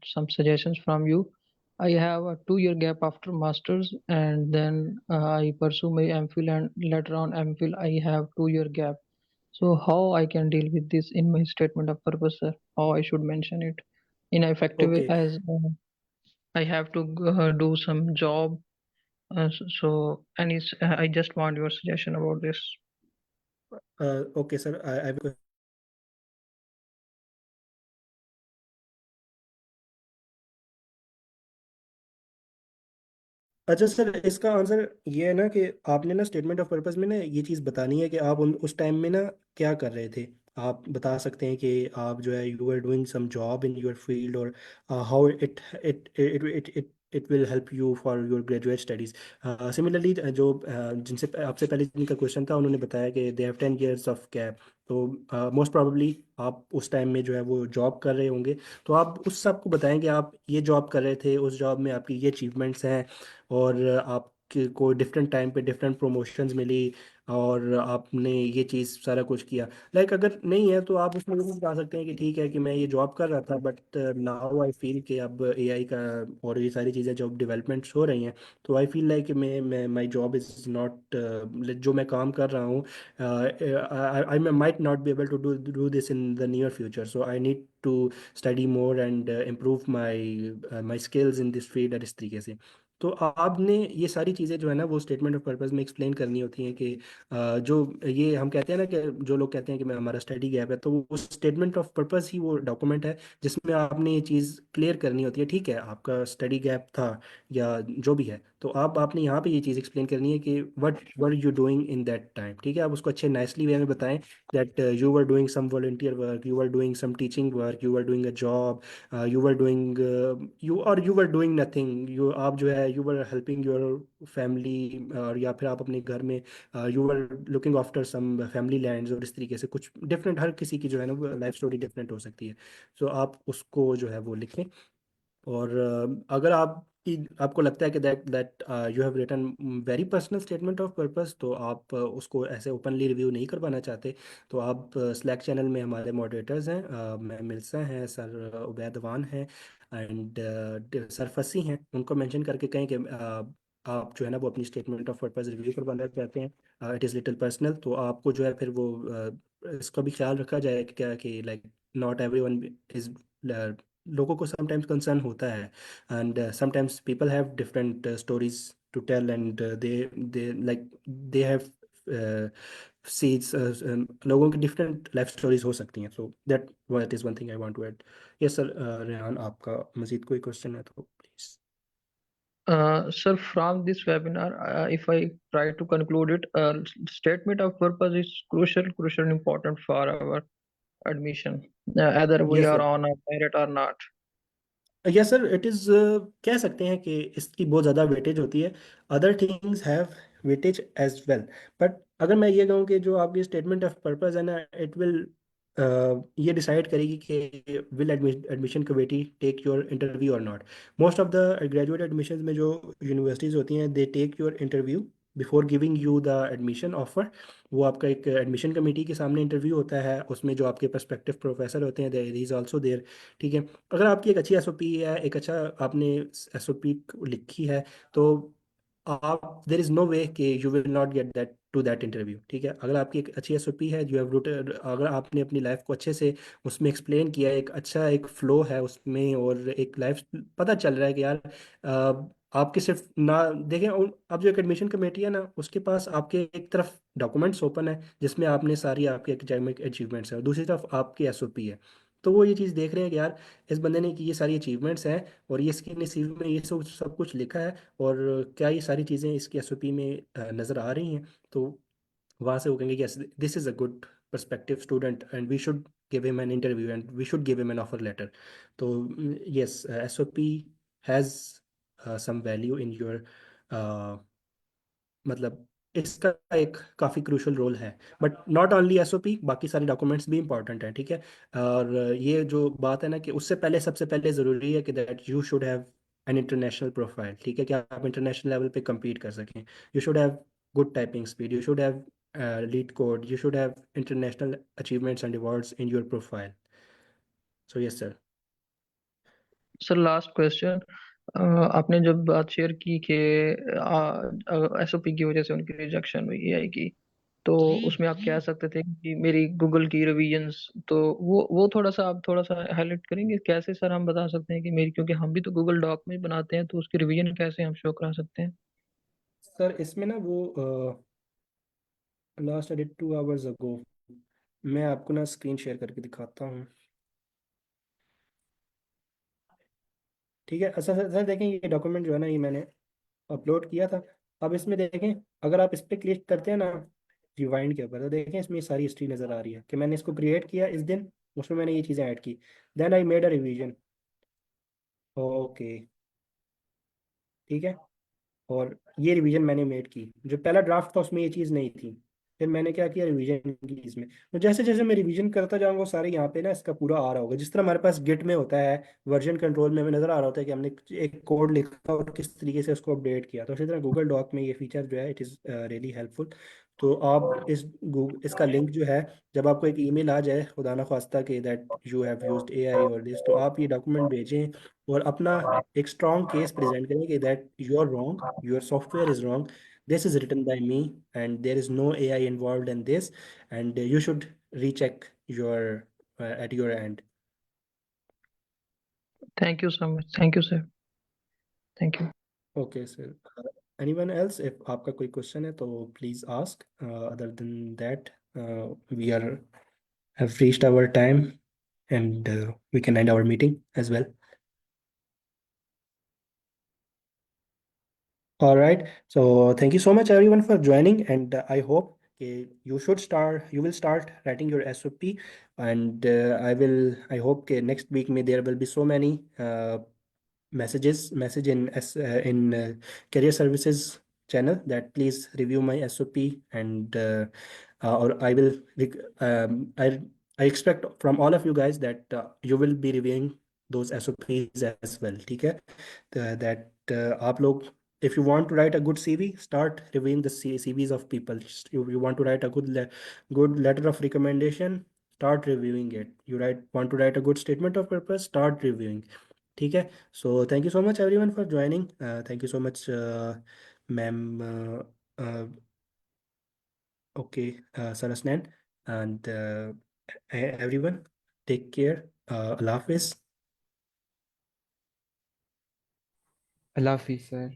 some suggestions from you. I have a 2 year gap after masters, and then I pursue my MPhil, and later on MPhil I have 2 year gap. So how I can deal with this in my statement of purpose, sir? How I should mention it in an effective way, okay as I have to do some job. So, I just want your suggestion about this. Okay sir I अच्छा sir, इसका answer ये है ना कि आपने ना statement of purpose में ना ये चीज़ बतानी है कि आप उस टाइम में ना क्या कर रहे थे। आप बता सकते हैं कि आप जो है you are doing some job in your field, और how it will help you for your graduate studies. Similarly जो जिनसे आपसे पहले जिनका क्वेश्चन था उन्होंने बताया कि they have 10 years of gap, तो मोस्ट probably आप उस टाइम में जो है वो जॉब कर रहे होंगे। तो आप उस सबको बताएं कि आप ये जॉब कर रहे थे, उस जॉब में आपकी ये अचीवमेंट्स हैं, और आपके को डिफरेंट टाइम पे डिफरेंट प्रमोशंस मिली, और आपने ये चीज़ सारा कुछ किया। लाइक अगर नहीं है तो आप उसमें ये भी बता सकते हैं कि ठीक है कि मैं ये जॉब कर रहा था, बट नाउ आई फील कि अब एआई का और ये सारी चीज़ें जो डेवलपमेंट्स हो रही हैं, तो आई फील लाइक कि मैं माई जॉब इज़ नॉट, जो मैं काम कर रहा हूँ, I might not be able to do this in the near future, so I need to study more and improve my skills in this field, और इस तरीके से। तो आपने ये सारी चीज़ें जो है ना वो स्टेटमेंट ऑफ पर्पस में एक्सप्लेन करनी होती हैं कि जो ये हम कहते हैं ना कि जो लोग कहते हैं कि मैं हमारा स्टडी गैप है, तो वो स्टेटमेंट ऑफ पर्पस ही वो डॉक्यूमेंट है जिसमें आपने ये चीज़ क्लियर करनी होती है। ठीक है, आपका स्टडी गैप था या जो भी है, तो आपने यहाँ पे ये चीज़ एक्सप्लेन करनी है कि what were you doing in that time. ठीक है, आप उसको अच्छे नाइसली वे में बताएं that you were doing some volunteer work, you were doing some teaching work, you were doing a job, you were doing you were doing nothing, आप जो है you were helping your family, और या फिर आप अपने घर में you were looking after some family lands, और इस तरीके से कुछ डिफरेंट, हर किसी की जो है ना लाइफ स्टोरी डिफरेंट हो सकती है। सो आप उसको जो है वो लिखें। और अगर आपको लगता है कि that that you have written very personal statement of purpose, तो आप उसको ऐसे ओपनली रिव्यू नहीं करवाना चाहते, तो आप स्लैक चैनल में हमारे मॉडरेटर्स हैं, मैम मिल्सा हैं, सर उबैदवान हैं, एंड सर फसी हैं, उनको मेंशन करके कहें कि आप जो है ना वो अपनी स्टेटमेंट ऑफ पर्पस रिव्यू करवाना चाहते हैं, इट इज़ लिटिल पर्सनल, तो आपको जो है फिर वो इसका भी ख्याल रखा जाए कि क्या कि like not every one is, लोगों को समटाइम्स कंसर्न होता है, and sometimes people have different stories to tell, and they like they have seeds, लोगों की डिफरेंट लाइफ स्टोरीज हो सकती हैं, so that is one thing I want to add. Yes sir, Rehan आपका मजीद कोई क्वेश्चन है तो please. Sir, from this webinar, if I try to conclude it, statement of purpose is crucial, important for our admission, either we yes are sir, on a merit or not. Yes sir, it is, कह सकते हैं कि इसकी बहुत ज़्यादा weightage होती है, other things have weightage as well, but अगर मैं ये कहूँ कि जो आपकी स्टेटमेंट ऑफ पर्पस है ना, इट विल ये डिसाइड करेगी कि will admission committee take your interview और not. Most of the graduate admission में जो यूनिवर्सिटीज़ होती हैं, they take your interview before giving you the admission offer. वो आपका एक एडमिशन कमेटी के सामने इंटरव्यू होता है, उसमें जो आपके पर्सपेक्टिव प्रोफेसर होते हैं, देयर इज़ आल्सो देयर। ठीक है, अगर आपकी एक अच्छी एसओपी है, एक अच्छा आपने एसओपी लिखी है, तो आप देर इज़ नो वे कि you will not get that to that interview. ठीक है, अगर आपकी एक अच्छी एसओपी है, यू हैव रूटेड, अगर आपने अपनी लाइफ को अच्छे से उसमें एक्सप्लेन किया है, एक अच्छा एक फ्लो है उसमें, और एक लाइफ पता चल रहा है कि यार आपके सिर्फ ना देखें, अब जो एक एडमिशन कमेटी है ना, उसके पास आपके एक तरफ डॉक्यूमेंट्स ओपन है जिसमें आपने सारी आपकी एकेडमिक अचीवमेंट्स है, और दूसरी तरफ आपकी एसओपी है, तो वो ये चीज़ देख रहे हैं कि यार इस बंदे ने की ये सारी अचीवमेंट्स हैं, और ये इसकी नसीब में ये सब सब कुछ लिखा है, और क्या ये सारी चीज़ें इसकी एसओपी में नज़र आ रही हैं, तो वहाँ से वो कहेंगे yes this is a good perspective student, and we should give him an interview, and we should give him an offer letter. तो yes, SOP has some value in your, मतलब इसका एक काफ़ी क्रूशल रोल है, but not only SOP, बाकी सारे documents भी important हैं। ठीक है, और ये जो बात है ना कि उससे पहले सबसे पहले ज़रूरी है कि that you should have an international profile. ठीक है, कि आप इंटरनेशनल लेवल पे compete कर सकें, you should have good typing speed, you should have lead code, you should have international achievements and awards in your profile. So yes sir. Sir last question, आपने जब बात शेयर की कि SOP की वजह से उनकी रिजेक्शन हुई एआई की, तो उसमें आप कह सकते थे कि मेरी गूगल की रिवीजन्स, तो वो थोड़ा सा आप थोड़ा सा हाईलाइट करेंगे कैसे सर हम बता सकते हैं कि मेरी, क्योंकि हम भी तो गूगल डॉक में बनाते हैं, तो उसकी रिवीजन कैसे हम शो करा सकते हैं? सर इसमें ना वो लास्ट एडिट 2 hours ago, मैं आपको ना स्क्रीन शेयर करके दिखाता हूँ। ठीक है, अच्छा सर देखें ये डॉक्यूमेंट जो है ना, ये मैंने अपलोड किया था। अब इसमें देखें, अगर आप इस पर क्लिक करते हैं ना रिवाइंड के ऊपर, तो देखें इसमें सारी हिस्ट्री नज़र आ रही है कि मैंने इसको क्रिएट किया इस दिन, उसमें मैंने ये चीज़ें ऐड की, then I made a revision. Okay, ठीक है। और ये रिवीजन मैंने मेड की, जो पहला ड्राफ्ट था उसमें ये चीज़ नहीं थी, फिर मैंने क्या किया, रिवीजन की इसमें। तो जैसे जैसे मैं रिवीजन करता जाऊंगा वो सारे यहाँ पे ना इसका पूरा आ रहा होगा, जिस तरह हमारे पास गिट में होता है, वर्जन कंट्रोल में हमें नज़र आ रहा होता है कि हमने एक कोड लिखा और किस तरीके से उसको अपडेट किया। तो इसी तरह गूगल डॉक में ये फीचर जो है इट इज़ रियली हेल्पफुल। तो आप इसका लिंक जो है, जब आपको एक ईमेल आ जाए खुदा ना खास्ता कि that you have used AI और दिस, तो आप ये डॉक्यूमेंट भेजें और अपना एक स्ट्रॉन्ग केस प्रेजेंट करें कि that you are wrong, your software is wrong, this is written by me and there is no AI involved in this, and you should recheck your at your end. Thank you so much, thank you sir, thank you. Okay sir. Anyone else, if आपका कोई question है तो please ask. Other than that, we are have reached our time and we can end our meeting as well. All right. So thank you so much everyone for joining, and I hope you will start writing your SOP, and I hope next week there will be so many message in career services channel that please review my SOP, and or I will I expect from all of you guys that you will be reviewing those SOPs as well. ठीक है, that आप लोग, if you want to write a good CV, start reviewing the CVs of people. You want to write a good letter of recommendation, start reviewing it. Want to write a good statement of purpose, start reviewing. ठीक है, so thank you so much everyone for joining. Thank you so much ma'am, okay, Sarasnan, and everyone take care. Allah Hafiz. Allah Hafiz, sir.